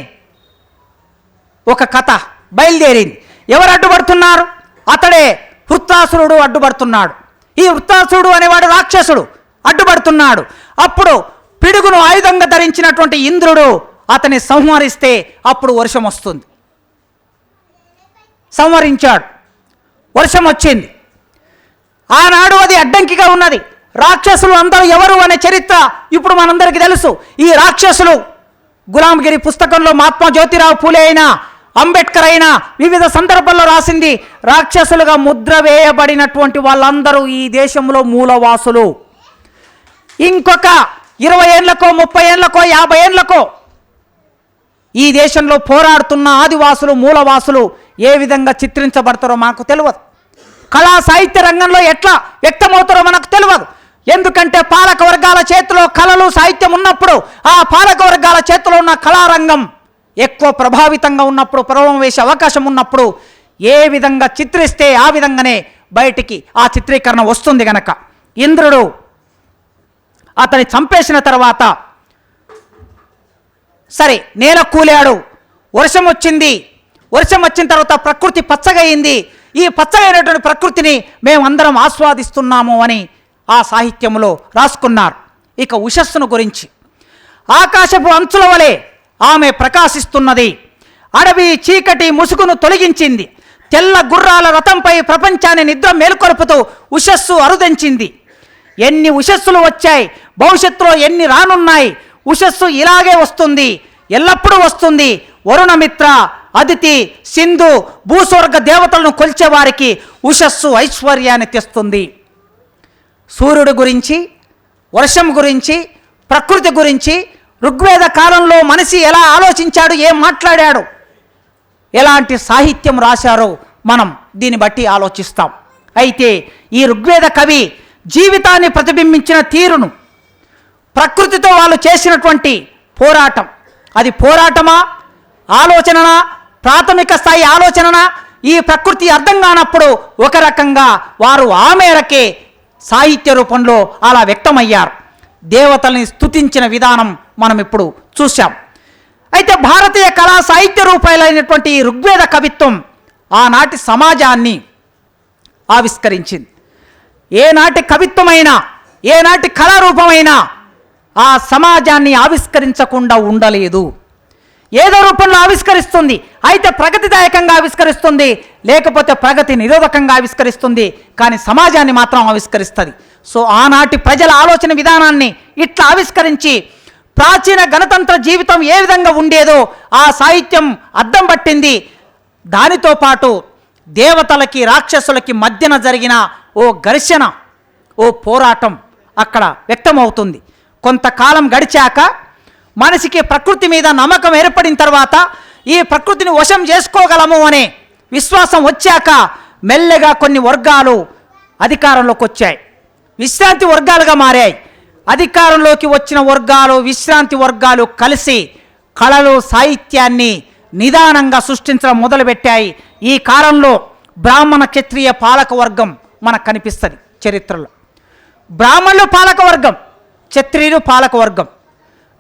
ఒక కథ బయలుదేరింది. ఎవరు అడ్డుపడుతున్నారు? అతడే వృత్రాసురుడు అడ్డుపడుతున్నాడు. ఈ వృత్రాసురుడు అనేవాడు రాక్షసుడు అడ్డుపడుతున్నాడు. అప్పుడు పిడుగును ఆయుధంగా ధరించినటువంటి ఇంద్రుడు అతన్ని సంహరిస్తే అప్పుడు వర్షం వస్తుంది. సంహరించాడు, వర్షం వచ్చింది. ఆనాడు అది అడ్డంకిగా ఉన్నది. రాక్షసులు అందరూ ఎవరు అనే చరిత్ర ఇప్పుడు మనందరికీ తెలుసు. ఈ రాక్షసులు గులాంగిరి పుస్తకంలో మహాత్మా జ్యోతిరావు పూలే అయినా, అంబేద్కర్ అయినా వివిధ సందర్భాల్లో రాసింది, రాక్షసులుగా ముద్ర వేయబడినటువంటి వాళ్ళందరూ ఈ దేశంలో మూలవాసులు. ఇంకొక 20 ఏళ్లకో 30 ఏళ్లకో 50 ఏళ్లకో ఈ దేశంలో పోరాడుతున్న ఆదివాసులు మూలవాసులు ఏ విధంగా చిత్రించబడతారో మాకు తెలియదు. కళా సాహిత్య రంగంలో ఎట్లా వ్యక్తమవుతారో మనకు తెలియదు. ఎందుకంటే పాలక వర్గాల చేతిలో కళలు సాహిత్యం ఉన్నప్పుడు, ఆ పాలక వర్గాల చేతిలో ఉన్న కళారంగం ఎక్కువ ప్రభావితంగా ఉన్నప్పుడు, ప్రభావం వేసే అవకాశం ఉన్నప్పుడు ఏ విధంగా చిత్రిస్తే ఆ విధంగానే బయటికి ఆ చిత్రీకరణ వస్తుంది. గనక ఇంద్రుడు అతని చంపేసిన తర్వాత సరే నేల కూలాడు, వర్షం వచ్చింది, వర్షం వచ్చిన తర్వాత ప్రకృతి పచ్చగా అయింది, ఈ పచ్చగైనటువంటి ప్రకృతిని మేమందరం ఆస్వాదిస్తున్నాము అని ఆ సాహిత్యంలో రాసుకున్నారు. ఇక ఉషస్సును గురించి, ఆకాశపు అంచుల వలె ఆమె ప్రకాశిస్తున్నది, అడవి చీకటి ముసుగును తొలగించింది, తెల్ల గుర్రాల రథంపై ప్రపంచాన్ని నిద్ర మేల్కొల్పుతూ ఉషస్సు అరుదించింది. ఎన్ని ఉషస్సులు వచ్చాయి, భవిష్యత్తులో ఎన్ని రానున్నాయి, ఉషస్సు ఇలాగే వస్తుంది, ఎల్లప్పుడూ వస్తుంది. వరుణమిత్ర, అదితి, సింధు, భూస్వర్గ దేవతలను కొల్చేవారికి ఉషస్సు ఐశ్వర్యాన్ని తెస్తుంది. సూర్యుడి గురించి, వర్షం గురించి, ప్రకృతి గురించి ఋగ్వేద కాలంలో మనిషి ఎలా ఆలోచించాడు, ఏం మాట్లాడాడు, ఎలాంటి సాహిత్యం రాశారో మనం దీన్ని బట్టి ఆలోచిస్తాం. అయితే ఈ ఋగ్వేద కవి జీవితాన్ని ప్రతిబింబించిన తీరును, ప్రకృతితో వాళ్ళు చేసినటువంటి పోరాటం, అది పోరాటమా, ఆలోచననా, ప్రాథమిక స్థాయి ఆలోచననా, ఈ ప్రకృతి అర్థం కానప్పుడు ఒక రకంగా వారు ఆ మేరకే సాహిత్య రూపంలో అలా వ్యక్తమయ్యారు. దేవతల్ని స్తుతించిన విధానం మనం ఇప్పుడు చూసాం. అయితే భారతీయ కళా సాహిత్య రూపాయలైనటువంటి ఈ ఋగ్వేద కవిత్వం ఆనాటి సమాజాన్ని ఆవిష్కరించింది. ఏనాటి కవిత్వమైనా, ఏనాటి కళారూపమైనా ఆ సమాజాన్ని ఆవిష్కరించకుండా ఉండలేదు. ఏదో రూపంలో ఆవిష్కరిస్తుంది, అయితే ప్రగతిదాయకంగా ఆవిష్కరిస్తుంది, లేకపోతే ప్రగతి నిరోధకంగా ఆవిష్కరిస్తుంది, కానీ సమాజాన్ని మాత్రం ఆవిష్కరిస్తుంది. సో ఆనాటి ప్రజల ఆలోచన విధానాన్ని ఇట్లా ఆవిష్కరించి ప్రాచీన గణతంత్ర జీవితం ఏ విధంగా ఉండేదో ఆ సాహిత్యం అద్దం పట్టింది. దానితో పాటు దేవతలకి రాక్షసులకి మధ్యన జరిగిన ఓ ఘర్షణ, ఓ పోరాటం అక్కడ వ్యక్తమవుతుంది. కొంతకాలం గడిచాక మనిషికి ప్రకృతి మీద నమ్మకం ఏర్పడిన తర్వాత ఈ ప్రకృతిని వశం చేసుకోగలము అనే విశ్వాసం వచ్చాక మెల్లగా కొన్ని వర్గాలు అధికారంలోకి వచ్చాయి, విశ్రాంతి వర్గాలుగా మారాయి. అధికారంలోకి వచ్చిన వర్గాలు, విశ్రాంతి వర్గాలు కలిసి కళలు, సాహిత్యాన్ని నిదానంగా సృష్టించడం మొదలుపెట్టాయి. ఈ కాలంలో బ్రాహ్మణ క్షత్రియ పాలక వర్గం మనకు కనిపిస్తుంది చరిత్రలో. బ్రాహ్మణులు పాలకవర్గం, క్షత్రియులు పాలకవర్గం,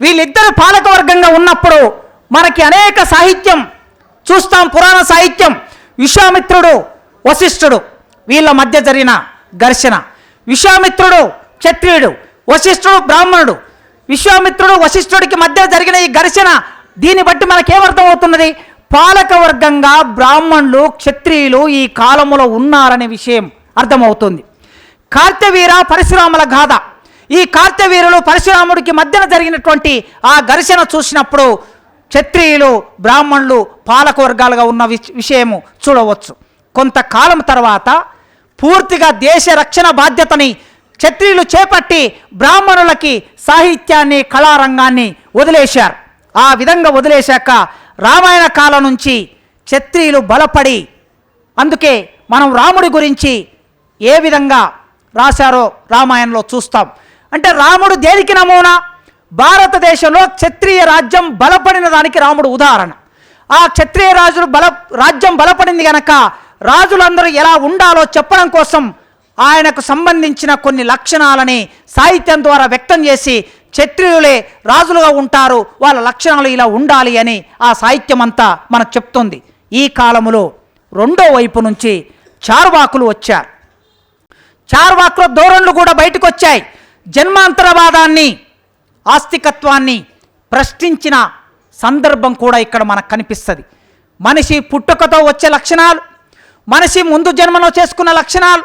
వీళ్ళిద్దరు పాలకవర్గంగా ఉన్నప్పుడు మనకి అనేక సాహిత్యం చూస్తాం. పురాణ సాహిత్యం, విశ్వామిత్రుడు, వశిష్ఠుడు వీళ్ళ మధ్య జరిగిన ఘర్షణ. విశ్వామిత్రుడు క్షత్రియుడు, వశిష్ఠుడు బ్రాహ్మణుడు. విశ్వామిత్రుడు వశిష్ఠుడికి మధ్య జరిగిన ఈ ఘర్షణ, దీన్ని బట్టి మనకేమర్థమవుతున్నది, పాలకవర్గంగా బ్రాహ్మణులు క్షత్రియులు ఈ కాలములో ఉన్నారనే విషయం అర్థమవుతుంది. కార్తవీర పరశురాముల గాథ, ఈ కార్తవీరులు పరశురాముడికి మధ్యన జరిగినటువంటి ఆ ఘర్షణ చూసినప్పుడు క్షత్రియులు బ్రాహ్మణులు పాలకవర్గాలుగా ఉన్న విషయము చూడవచ్చు. కొంతకాలం తర్వాత పూర్తిగా దేశ రక్షణ బాధ్యతని క్షత్రియులు చేపట్టి బ్రాహ్మణులకి సాహిత్యాన్ని, కళారంగాన్ని వదిలేశారు. ఆ విధంగా వదిలేశాక రామాయణ కాలం నుంచి క్షత్రియులు బలపడి, అందుకే మనం రాముడి గురించి ఏ విధంగా రాశారో రామాయణంలో చూస్తాం. అంటే రాముడు దేనికి నమూనా, భారతదేశంలో క్షత్రియ రాజ్యం బలపడిన దానికి రాముడు ఉదాహరణ. ఆ క్షత్రియ రాజ్యం బలపడింది కనుక రాజులందరూ ఎలా ఉండాలో చెప్పడం కోసం ఆయనకు సంబంధించిన కొన్ని లక్షణాలని సాహిత్యం ద్వారా వ్యక్తం చేసి క్షత్రియులే రాజులుగా ఉంటారు, వాళ్ళ లక్షణాలు ఇలా ఉండాలి అని ఆ సాహిత్యం అంతా మనకు చెప్తుంది. ఈ కాలంలో రెండో వైపు నుంచి చార్వాకులు వచ్చారు. చార్వాకుల ధోరణులు కూడా బయటకు వచ్చాయి. జన్మాంతరవాదాన్ని, ఆస్తికత్వాన్ని ప్రశ్నించిన సందర్భం కూడా ఇక్కడ మనకు కనిపిస్తుంది. మనిషి పుట్టుకతో వచ్చే లక్షణాలు, మనిషి ముందు జన్మలో చేసుకున్న లక్షణాలు,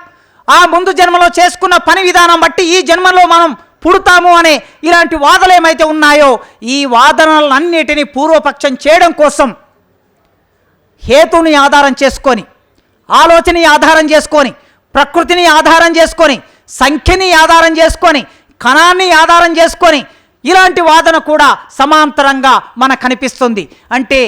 ఆ ముందు జన్మలో చేసుకున్న పని విధానం బట్టి ఈ జన్మలో మనం పుడతాము అనే ఇలాంటి వాదనలు ఏమైతే ఉన్నాయో ఈ వాదనలన్నిటినీ పూర్వపక్షం చేయడం కోసం హేతుని ఆధారం చేసుకొని, ఆలోచనని ఆధారం చేసుకొని, ప్రకృతిని ఆధారం చేసుకొని, సంఖ్యని ఆధారం చేసుకొని, కణాన్ని ఆధారం చేసుకొని ఇలాంటి వాదన కూడా సమాంతరంగా మనకు కనిపిస్తుంది. అంటే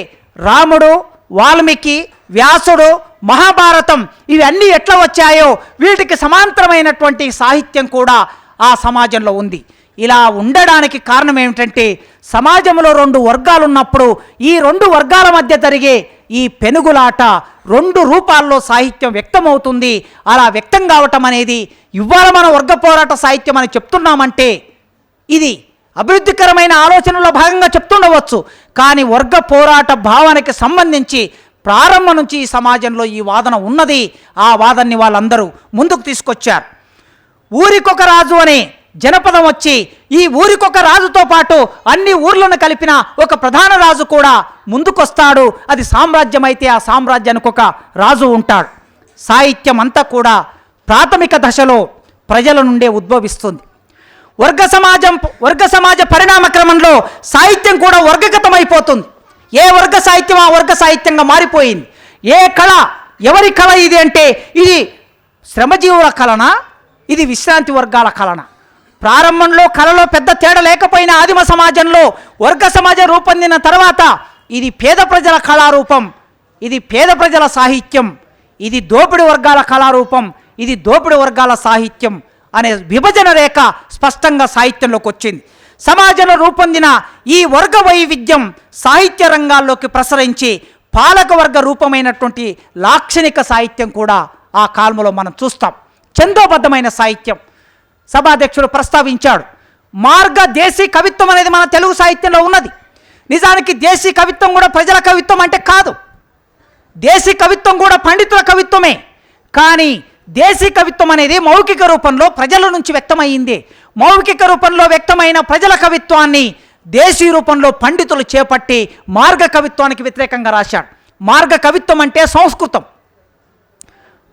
రాముడు, వాల్మీకి, వ్యాసుడు, మహాభారతం ఇవన్నీ ఎట్లా వచ్చాయో వీటికి సమాంతరమైనటువంటి సాహిత్యం కూడా ఆ సమాజంలో ఉంది. ఇలా ఉండడానికి కారణం ఏమిటంటే సమాజంలో 2 వర్గాలు ఉన్నప్పుడు ఈ 2 వర్గాల మధ్య జరిగే ఈ పెనుగులాట 2 రూపాల్లో సాహిత్యం వ్యక్తమవుతుంది. అలా వ్యక్తం కావటం అనేది ఇవాళ మన వర్గ పోరాట సాహిత్యం అని చెప్తున్నామంటే ఇది అభివృద్ధికరమైన ఆలోచనలో భాగంగా చెప్తుండవచ్చు. కానీ వర్గ పోరాట భావానికి సంబంధించి ప్రారంభం నుంచి ఈ సమాజంలో ఈ వాదన ఉన్నది. ఆ వాదనని వాళ్ళందరూ ముందుకు తీసుకొచ్చారు. ఊరికొక రాజు అనే జనపదం వచ్చి ఈ ఊరికొక రాజుతో పాటు అన్ని ఊర్లను కలిపిన ఒక ప్రధాన రాజు కూడా ముందుకొస్తాడు. అది సామ్రాజ్యం అయితే ఆ సామ్రాజ్యానికి ఒక రాజు ఉంటాడు. సాహిత్యం అంతా కూడా ప్రాథమిక దశలో ప్రజల నుండే ఉద్భవిస్తుంది. వర్గ సమాజ పరిణామ క్రమంలో సాహిత్యం కూడా వర్గగతమైపోతుంది. ఏ వర్గ సాహిత్యం ఆ వర్గ సాహిత్యంగా మారిపోయింది. ఏ కళ ఎవరి కళ ఇది అంటే ఇది శ్రమజీవుల కళనా, ఇది విశ్రాంతి వర్గాల కళన? ప్రారంభంలో కళలో పెద్ద తేడా లేకపోయినా ఆదిమ సమాజంలో వర్గ సమాజం రూపొందిన తర్వాత ఇది పేద ప్రజల కళారూపం, ఇది పేద ప్రజల సాహిత్యం, ఇది దోపిడి వర్గాల కళారూపం, ఇది దోపిడి వర్గాల సాహిత్యం అనే విభజన రేఖ స్పష్టంగా సాహిత్యంలోకి వచ్చింది. సమాజంలో రూపొందిన ఈ వర్గ వైవిధ్యం సాహిత్య రంగాల్లోకి ప్రసరించి పాలకవర్గ రూపమైనటువంటి లాక్షణిక సాహిత్యం కూడా ఆ కాలంలో మనం చూస్తాం. ఛందోబద్ధమైన సాహిత్యం సభాధ్యక్షుడు ప్రస్తావించాడు. మార్గ దేశీ కవిత్వం అనేది మన తెలుగు సాహిత్యంలో ఉన్నది. నిజానికి దేశీ కవిత్వం కూడా ప్రజల కవిత్వం అంటే కాదు. దేశీ కవిత్వం కూడా పండితుల కవిత్వమే. కానీ దేశీ కవిత్వం అనేది మౌఖిక రూపంలో ప్రజల నుంచి వ్యక్తమైంది. మౌఖిక రూపంలో వ్యక్తమైన ప్రజల కవిత్వాన్ని దేశీ రూపంలో పండితులు చేపట్టి మార్గ కవిత్వానికి వ్యతిరేకంగా రాశాడు. మార్గ కవిత్వం అంటే సంస్కృతం.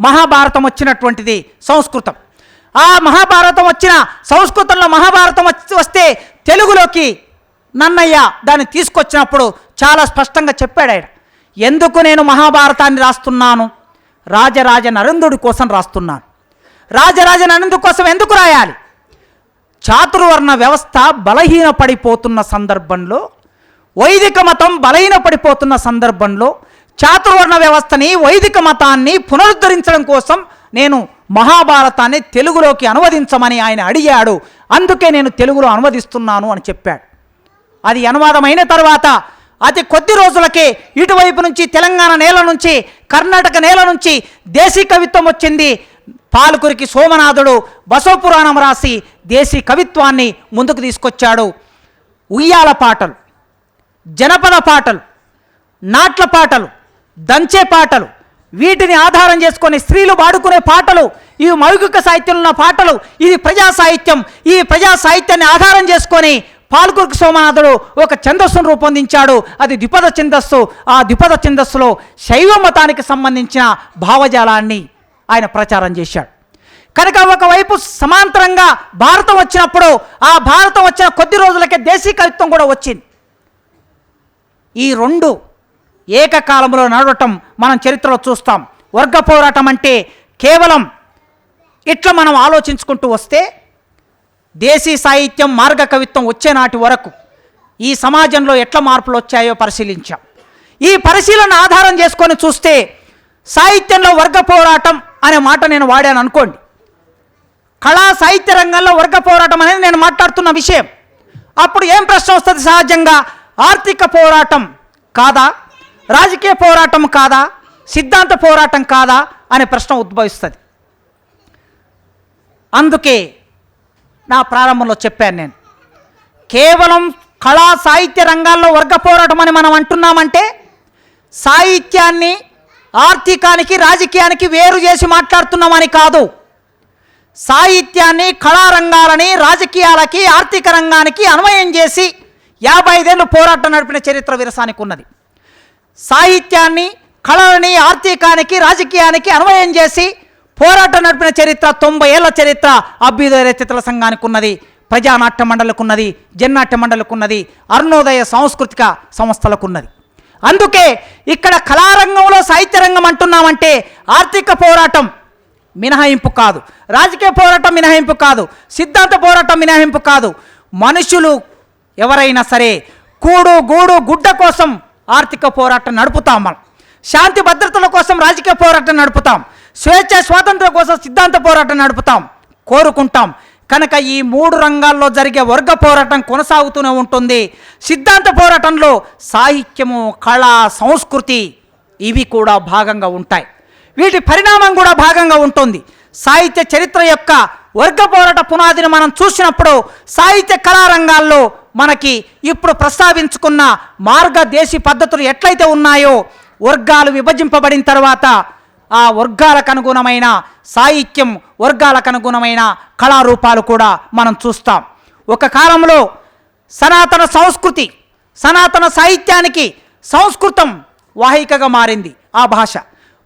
మహాభారతం వచ్చినటువంటిది సంస్కృతం. ఆ మహాభారతం వచ్చిన సంస్కృతంలో మహాభారతం వస్తే తెలుగులోకి నన్నయ్య దాన్ని తీసుకొచ్చినప్పుడు చాలా స్పష్టంగా చెప్పాడు ఆయన. ఎందుకు నేను మహాభారతాన్ని రాస్తున్నాను? రాజరాజ నరేంద్రుడి కోసం రాస్తున్నాను. రాజరాజ నరేంద్రుడి కోసం ఎందుకు రాయాలి? చాతుర్వర్ణ వ్యవస్థ బలహీనపడిపోతున్న సందర్భంలో, వైదిక మతం బలహీనపడిపోతున్న సందర్భంలో చాతుర్వర్ణ వ్యవస్థని, వైదిక మతాన్ని పునరుద్ధరించడం కోసం నేను మహాభారతాన్ని తెలుగులోకి అనువదించమని ఆయన అడిగాడు. అందుకే నేను తెలుగులో అనువదిస్తున్నాను అని చెప్పాడు. అది అనువాదమైన తర్వాత అతి కొద్ది రోజులకే ఇటువైపు నుంచి తెలంగాణ నేల నుంచి, కర్ణాటక నేల నుంచి దేశీ కవిత్వం వచ్చింది. పాలకురికి సోమనాథుడు బసవపురాణం రాసి దేశీ కవిత్వాన్ని ముందుకు తీసుకొచ్చాడు. ఉయ్యాల పాటలు, జనపద పాటలు, నాట్ల పాటలు, దంచే పాటలు, వీటిని ఆధారం చేసుకొని స్త్రీలు పాడుకునే పాటలు, ఇవి మౌఖిక సాహిత్యంలో ఉన్న పాటలు, ఇది ప్రజా సాహిత్యం. ఈ ప్రజా సాహిత్యాన్ని ఆధారం చేసుకొని పాల్కురికి సోమనాథుడు ఒక ఛందస్సును రూపొందించాడు. అది ద్విపద ఛందస్సు. ఆ ద్విపద ఛందస్సులో శైవ మతానికి సంబంధించిన భావజాలాన్ని ఆయన ప్రచారం చేశాడు. కనుక ఒకవైపు సమాంతరంగా భారతం వచ్చినప్పుడు ఆ భారతం వచ్చిన కొద్ది రోజులకే దేశీ కవిత్వం కూడా వచ్చింది. ఈ 2 ఏకకాలంలో నడవటం మనం చరిత్రలో చూస్తాం. వర్గ పోరాటం అంటే కేవలం ఇట్లా మనం ఆలోచించుకుంటూ వస్తే దేశీ సాహిత్యం, మార్గ కవిత్వం వచ్చే నాటి వరకు ఈ సమాజంలో ఎట్లా మార్పులు వచ్చాయో పరిశీలించాం. ఈ పరిశీలన ఆధారం చేసుకొని చూస్తే సాహిత్యంలో వర్గ పోరాటం అనే మాట నేను వాడాను అనుకోండి. కళా సాహిత్య రంగంలో వర్గ పోరాటం అనేది నేను మాట్లాడుతున్న విషయం. అప్పుడు ఏం ప్రశ్న వస్తుంది? సహజంగా ఆర్థిక పోరాటం కాదా, రాజకీయ పోరాటం కాదా, సిద్ధాంత పోరాటం కాదా అనే ప్రశ్న ఉద్భవిస్తుంది. అందుకే నా ప్రారంభంలో చెప్పాను నేను, కేవలం కళా సాహిత్య రంగాల్లో వర్గ పోరాటం అని మనం అంటున్నామంటే సాహిత్యాన్ని ఆర్థికానికి, రాజకీయానికి వేరు చేసి మాట్లాడుతున్నామని కాదు. సాహిత్యాన్ని, కళారంగాలని రాజకీయాలకి, ఆర్థిక రంగానికి అన్వయం చేసి 55 ఏళ్ళు పోరాటం నడిపిన చరిత్ర విరసానికి ఉన్నది. సాహిత్యాన్ని, కళలని ఆర్థికానికి, రాజకీయానికి అన్వయం చేసి పోరాటం నడిపిన చరిత్ర 90 ఏళ్ల చరిత్ర అభ్యుదయ రచయితల సంఘానికి ఉన్నది, ప్రజానాట్య మండలికి ఉన్నది, జన్నాట్య మండలికి ఉన్నది, అరుణోదయ సాంస్కృతిక సంస్థలకు ఉన్నది. అందుకే ఇక్కడ కళారంగంలో సాహిత్య రంగం అంటున్నామంటే ఆర్థిక పోరాటం మినహాయింపు కాదు, రాజకీయ పోరాటం మినహాయింపు కాదు, సిద్ధాంత పోరాటం మినహాయింపు కాదు. మనుషులు ఎవరైనా సరే కూడు గూడు గుడ్డ కోసం ఆర్థిక పోరాటం నడుపుతాం. మనం శాంతి భద్రతల కోసం రాజకీయ పోరాటం నడుపుతాం, స్వేచ్ఛ స్వాతంత్రం కోసం సిద్ధాంత పోరాటం నడుపుతాం, కోరుకుంటాం. కనుక ఈ 3 రంగాల్లో జరిగే వర్గ పోరాటం కొనసాగుతూనే ఉంటుంది. సిద్ధాంత పోరాటంలో సాహిత్యము, కళ, సంస్కృతి ఇవి కూడా భాగంగా ఉంటాయి. వీటి పరిణామం కూడా భాగంగా ఉంటుంది. సాహిత్య చరిత్ర యొక్క వర్గ పోరాట పునాదిని మనం చూసినప్పుడు సాహిత్య కళారంగాల్లో మనకి ఇప్పుడు ప్రస్తావించుకున్న మార్గదేశీ పద్ధతులు ఎట్లయితే ఉన్నాయో, వర్గాలు విభజింపబడిన తర్వాత ఆ వర్గాలకు అనుగుణమైన సాహిత్యం, వర్గాలకు అనుగుణమైన కళారూపాలు కూడా మనం చూస్తాం. ఒక కాలంలో సనాతన సంస్కృతి, సనాతన సాహిత్యానికి సంస్కృతం వాహికగా మారింది ఆ భాష.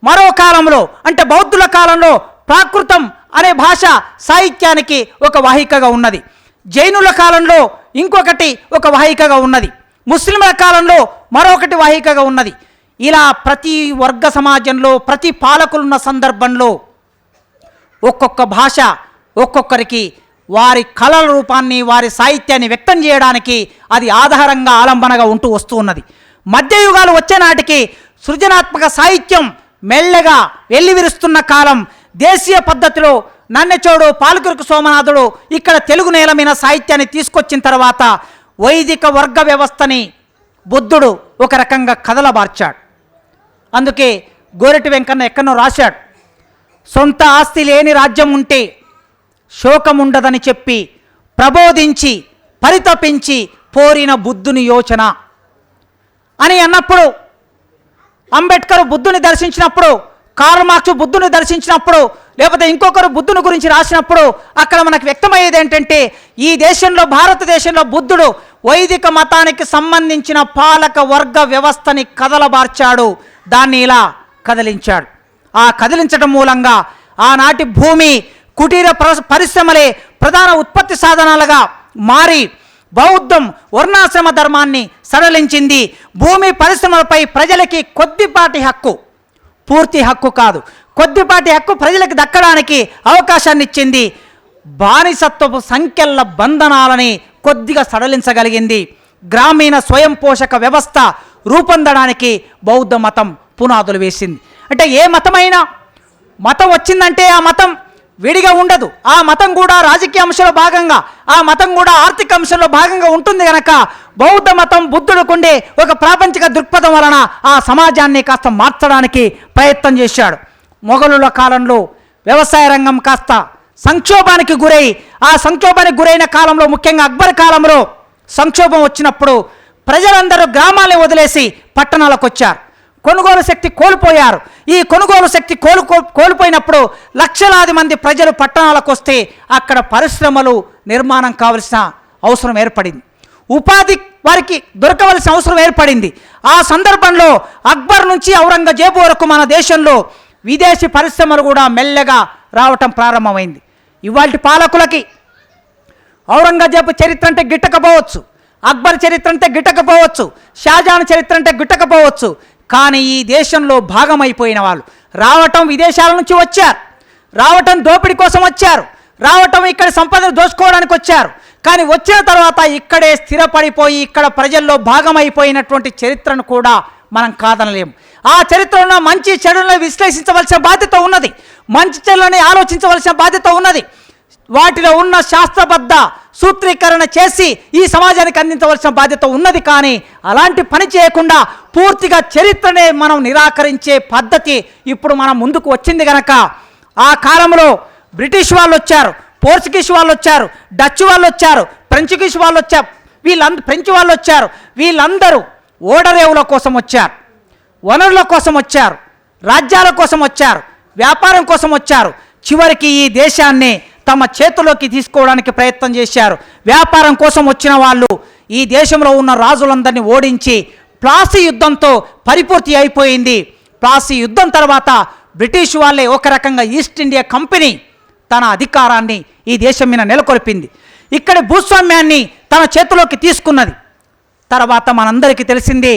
మరో కాలంలో అంటే బౌద్ధుల కాలంలో ప్రాకృతం అనే భాష సాహిత్యానికి ఒక వాహికగా ఉన్నది. జైనుల కాలంలో ఇంకొకటి ఒక వాహికగా ఉన్నది. ముస్లింల కాలంలో మరొకటి వాహికగా ఉన్నది. ఇలా ప్రతి వర్గ సమాజంలో ప్రతి పాలకులున్న సందర్భంలో ఒక్కొక్క భాష ఒక్కొక్కరికి వారి కళల రూపాన్ని, వారి సాహిత్యాన్ని వ్యక్తం చేయడానికి అది ఆధారంగా ఆలంబనగా ఉంటూ వస్తూ ఉన్నది. మధ్యయుగాలు వచ్చే నాటికి సృజనాత్మక సాహిత్యం మెల్లగా వెల్లివిరుస్తున్న కాలం. దేశీయ పద్ధతిలో నన్నెచోడు, పాలకురికి సోమనాథుడు ఇక్కడ తెలుగు నేల మీద సాహిత్యాన్ని తీసుకొచ్చిన తర్వాత వైదిక వర్గ వ్యవస్థని బుద్ధుడు ఒక రకంగా కదలబార్చాడు. అందుకే గోరటి వెంకన్న ఎక్కడో రాశాడు, సొంత ఆస్తి లేని రాజ్యం ఉంటే శోకముండదని చెప్పి ప్రబోధించి పరితపించి పోరిన బుద్ధుని యోచన అని అన్నప్పుడు, అంబేద్కర్ బుద్ధుని దర్శించినప్పుడు, కార్ల్ మార్క్స్ బుద్ధుని దర్శించినప్పుడు, లేకపోతే ఇంకొకరు బుద్ధుని గురించి రాసినప్పుడు అక్కడ మనకు వ్యక్తమయ్యేది ఏంటంటే ఈ దేశంలో, భారతదేశంలో బుద్ధుడు వైదిక మతానికి సంబంధించిన పాలక వర్గ వ్యవస్థని కదలబార్చాడు, దాన్ని ఇలా కదిలించాడు. ఆ కదిలించడం మూలంగా ఆనాటి భూమి, కుటీర పరిశ్రమలే ప్రధాన ఉత్పత్తి సాధనాలుగా మారి బౌద్ధం వర్ణాశ్రమ ధర్మాన్ని సడలించింది. భూమి పరిశ్రమలపై ప్రజలకి కొద్దిపాటి హక్కు, పూర్తి హక్కు కాదు, కొద్దిపాటి హక్కు ప్రజలకు దక్కడానికి అవకాశాన్ని ఇచ్చింది. బానిసత్వపు సంఖ్యల బంధనాలని కొద్దిగా సడలించగలిగింది. గ్రామీణ స్వయం పోషక వ్యవస్థ రూపొందడానికి బౌద్ధ మతం పునాదులు వేసింది. అంటే ఏ మతమైనా మతం వచ్చిందంటే ఆ మతం విడిగా ఉండదు. ఆ మతం కూడా రాజకీయ అంశంలో భాగంగా, ఆ మతం కూడా ఆర్థిక అంశంలో భాగంగా ఉంటుంది. కనుక బౌద్ధ మతం బుద్ధుడుకుండే ఒక ప్రాపంచిక దృక్పథం వలన ఆ సమాజాన్ని కాస్త మార్చడానికి ప్రయత్నం చేశాడు. మొఘలుల కాలంలో వ్యవసాయ రంగం కాస్త సంక్షోభానికి గురై, ఆ సంక్షోభానికి గురైన కాలంలో, ముఖ్యంగా అక్బర్ కాలంలో సంక్షోభం వచ్చినప్పుడు ప్రజలందరూ గ్రామాలను వదిలేసి పట్టణాలకు వచ్చారు. కొనుగోలు శక్తి కోల్పోయారు. ఈ కొనుగోలు శక్తి కోల్పోయినప్పుడు లక్షలాది మంది ప్రజలు పట్టణాలకు వస్తే అక్కడ పరిశ్రమలు నిర్మాణం కావలసిన అవసరం ఏర్పడింది, ఉపాధి వారికి దొరకవలసిన అవసరం ఏర్పడింది. ఆ సందర్భంలో అక్బర్ నుంచి ఔరంగజేబు వరకు మన దేశంలో విదేశీ పరిశ్రమలు కూడా మెల్లగా రావటం ప్రారంభమైంది. ఇవాల్టి పాలకులకి ఔరంగజేబు చరిత్ర అంటే గిట్టకపోవచ్చు, అక్బర్ చరిత్ర అంటే గిట్టకపోవచ్చు, షాజహాన్ చరిత్ర అంటే గిట్టకపోవచ్చు. కానీ ఈ దేశంలో భాగమైపోయిన వాళ్ళు రావటం, విదేశాల నుంచి వచ్చారు, రావటం దోపిడీ కోసం వచ్చారు, రావటం ఇక్కడ సంపదను దోచుకోవడానికి వచ్చారు. కానీ వచ్చిన తర్వాత ఇక్కడే స్థిరపడిపోయి ఇక్కడ ప్రజల్లో భాగమైపోయినటువంటి చరిత్రను కూడా మనం కాదనలేము. ఆ చరిత్రలో మంచి చెడులను విశ్లేషించవలసిన బాధ్యత ఉన్నది, మంచి చెడులని ఆలోచించవలసిన బాధ్యత ఉన్నది. వాటిలో ఉన్న శాస్త్రబద్ధ సూత్రీకరణ చేసి ఈ సమాజానికి అందించవలసిన బాధ్యత ఉన్నది. కానీ అలాంటి పని చేయకుండా పూర్తిగా చరిత్రనే మనం నిరాకరించే పద్ధతి ఇప్పుడు మనం ముందుకు వచ్చింది. కనుక ఆ కాలంలో బ్రిటిష్ వాళ్ళు వచ్చారు, పోర్చుగీస్ వాళ్ళు వచ్చారు, డచ్ వాళ్ళు వచ్చారు, ఫ్రెంచుగీస్ వాళ్ళు వచ్చారు, ఫ్రెంచ్ వాళ్ళు వచ్చారు. వీళ్ళందరూ ఓడరేవుల కోసం వచ్చారు, వనరుల కోసం వచ్చారు, రాజ్యాల కోసం వచ్చారు, వ్యాపారం కోసం వచ్చారు. చివరికి ఈ దేశాన్ని తమ చేతుల్లోకి తీసుకోవడానికి ప్రయత్నం చేశారు. వ్యాపారం కోసం వచ్చిన వాళ్ళు ఈ దేశంలో ఉన్న రాజులందరినీ ఓడించి ప్లాసీ యుద్ధంతో పరిపూర్తి అయిపోయింది. ప్లాసీ యుద్ధం తర్వాత బ్రిటిష్ వాళ్ళే, ఒక రకంగా ఈస్ట్ ఇండియా కంపెనీ తన అధికారాన్ని ఈ దేశం మీద నెలకొల్పింది. ఇక్కడి భూస్వామ్యాన్ని తన చేతిలోకి తీసుకున్నది. తర్వాత మనందరికీ తెలిసింది,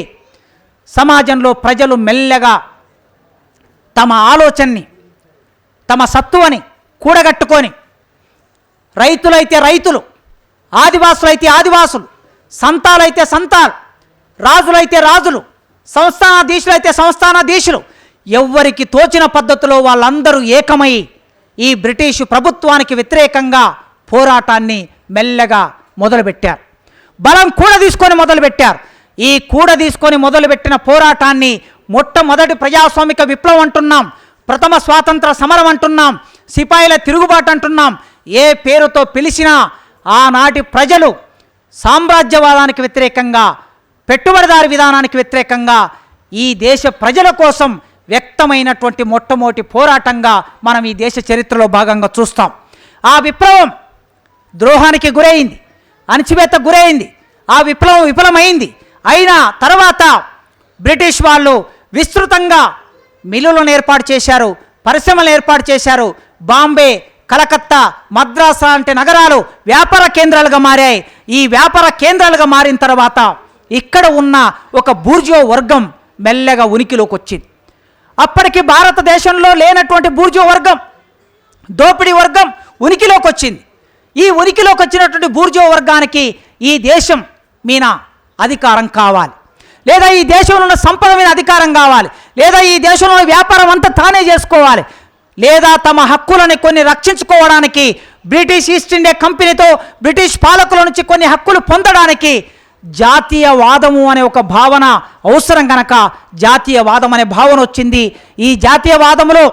సమాజంలో ప్రజలు మెల్లగా తమ ఆలోచనని, తమ సత్తువని కూడగట్టుకొని, రైతులైతే రైతులు, ఆదివాసులైతే ఆదివాసులు, సంతాలైతే సంతాలు, రాజులైతే రాజులు, సంస్థానాధీశులైతే సంస్థానాధీశులు, ఎవ్వరికి తోచిన పద్ధతిలో వాళ్ళందరూ ఏకమై ఈ బ్రిటిషు ప్రభుత్వానికి వ్యతిరేకంగా పోరాటాన్ని మెల్లగా మొదలుపెట్టారు. బలం కూడా తీసుకొని మొదలుపెట్టారు. ఈ కూడా తీసుకొని మొదలుపెట్టిన పోరాటాన్ని మొట్టమొదటి ప్రజాస్వామిక విప్లవం అంటున్నాం, ప్రథమ స్వాతంత్ర సమరం అంటున్నాం, సిపాయిల తిరుగుబాటు అంటున్నాం. ఏ పేరుతో పిలిచినా ఆనాటి ప్రజలు సామ్రాజ్యవాదానికి వ్యతిరేకంగా, పెట్టుబడిదారి విధానానికి వ్యతిరేకంగా ఈ దేశ ప్రజల కోసం వ్యక్తమైనటువంటి మొట్టమొదటి పోరాటంగా మనం ఈ దేశ చరిత్రలో భాగంగా చూస్తాం. ఆ విప్లవం ద్రోహానికి గురైంది, అణచివేతకు గురైంది. ఆ విప్లవం విఫలమైంది. అయినా తర్వాత బ్రిటిష్ వాళ్ళు విస్తృతంగా మిల్లులను ఏర్పాటు చేశారు, పరిశ్రమలు ఏర్పాటు చేశారు. బాంబే, కలకత్తా, మద్రాసు లాంటి నగరాలు వ్యాపార కేంద్రాలుగా మారాయి. ఈ వ్యాపార కేంద్రాలుగా మారిన తర్వాత ఇక్కడ ఉన్న ఒక బూర్జువా వర్గం మెల్లగా ఉనికిలోకి వచ్చింది. అప్పటికి భారతదేశంలో లేనటువంటి బూర్జువా వర్గం, దోపిడీ వర్గం ఉనికిలోకి వచ్చింది. ఈ ఉనికిలోకి వచ్చినటువంటి బూర్జువా వర్గానికి ఈ దేశం మీద అధికారం కావాలి, లేదా ఈ దేశంలో ఉన్న సంపద మీద అధికారం కావాలి, లేదా ఈ దేశంలో వ్యాపారం అంతా తానే చేసుకోవాలి, లేదా తమ హక్కులని కొన్ని రక్షించుకోవడానికి బ్రిటిష్ ఈస్ట్ ఇండియా కంపెనీతో బ్రిటిష్ పాలకుల నుంచి కొన్ని హక్కులు పొందడానికి జాతీయవాదము అనే ఒక భావన అవసరం కనుక జాతీయవాదం అనే భావన వచ్చింది. ఈ జాతీయవాదములో,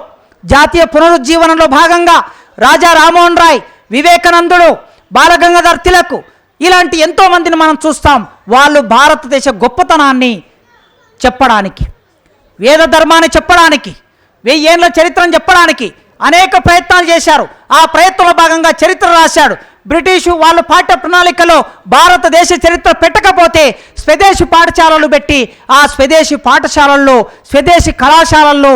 జాతీయ పునరుజ్జీవనంలో భాగంగా రాజా రామ్మోహన్ రాయ్, వివేకానందుడు, బాలగంగాధర్ తిలక్ ఇలాంటి ఎంతోమందిని మనం చూస్తాం. వాళ్ళు భారతదేశ గొప్పతనాన్ని చెప్పడానికి, వేద ధర్మాన్ని చెప్పడానికి, 1000 ఏళ్ల చరిత్రను చెప్పడానికి అనేక ప్రయత్నాలు చేశారు. ఆ ప్రయత్నంలో భాగంగా చరిత్ర రాశాడు. బ్రిటిషు వాళ్ళు పాఠ్య ప్రణాళికలో భారతదేశ చరిత్ర పెట్టకపోతే స్వదేశీ పాఠశాలలు పెట్టి ఆ స్వదేశీ పాఠశాలల్లో, స్వదేశీ కళాశాలల్లో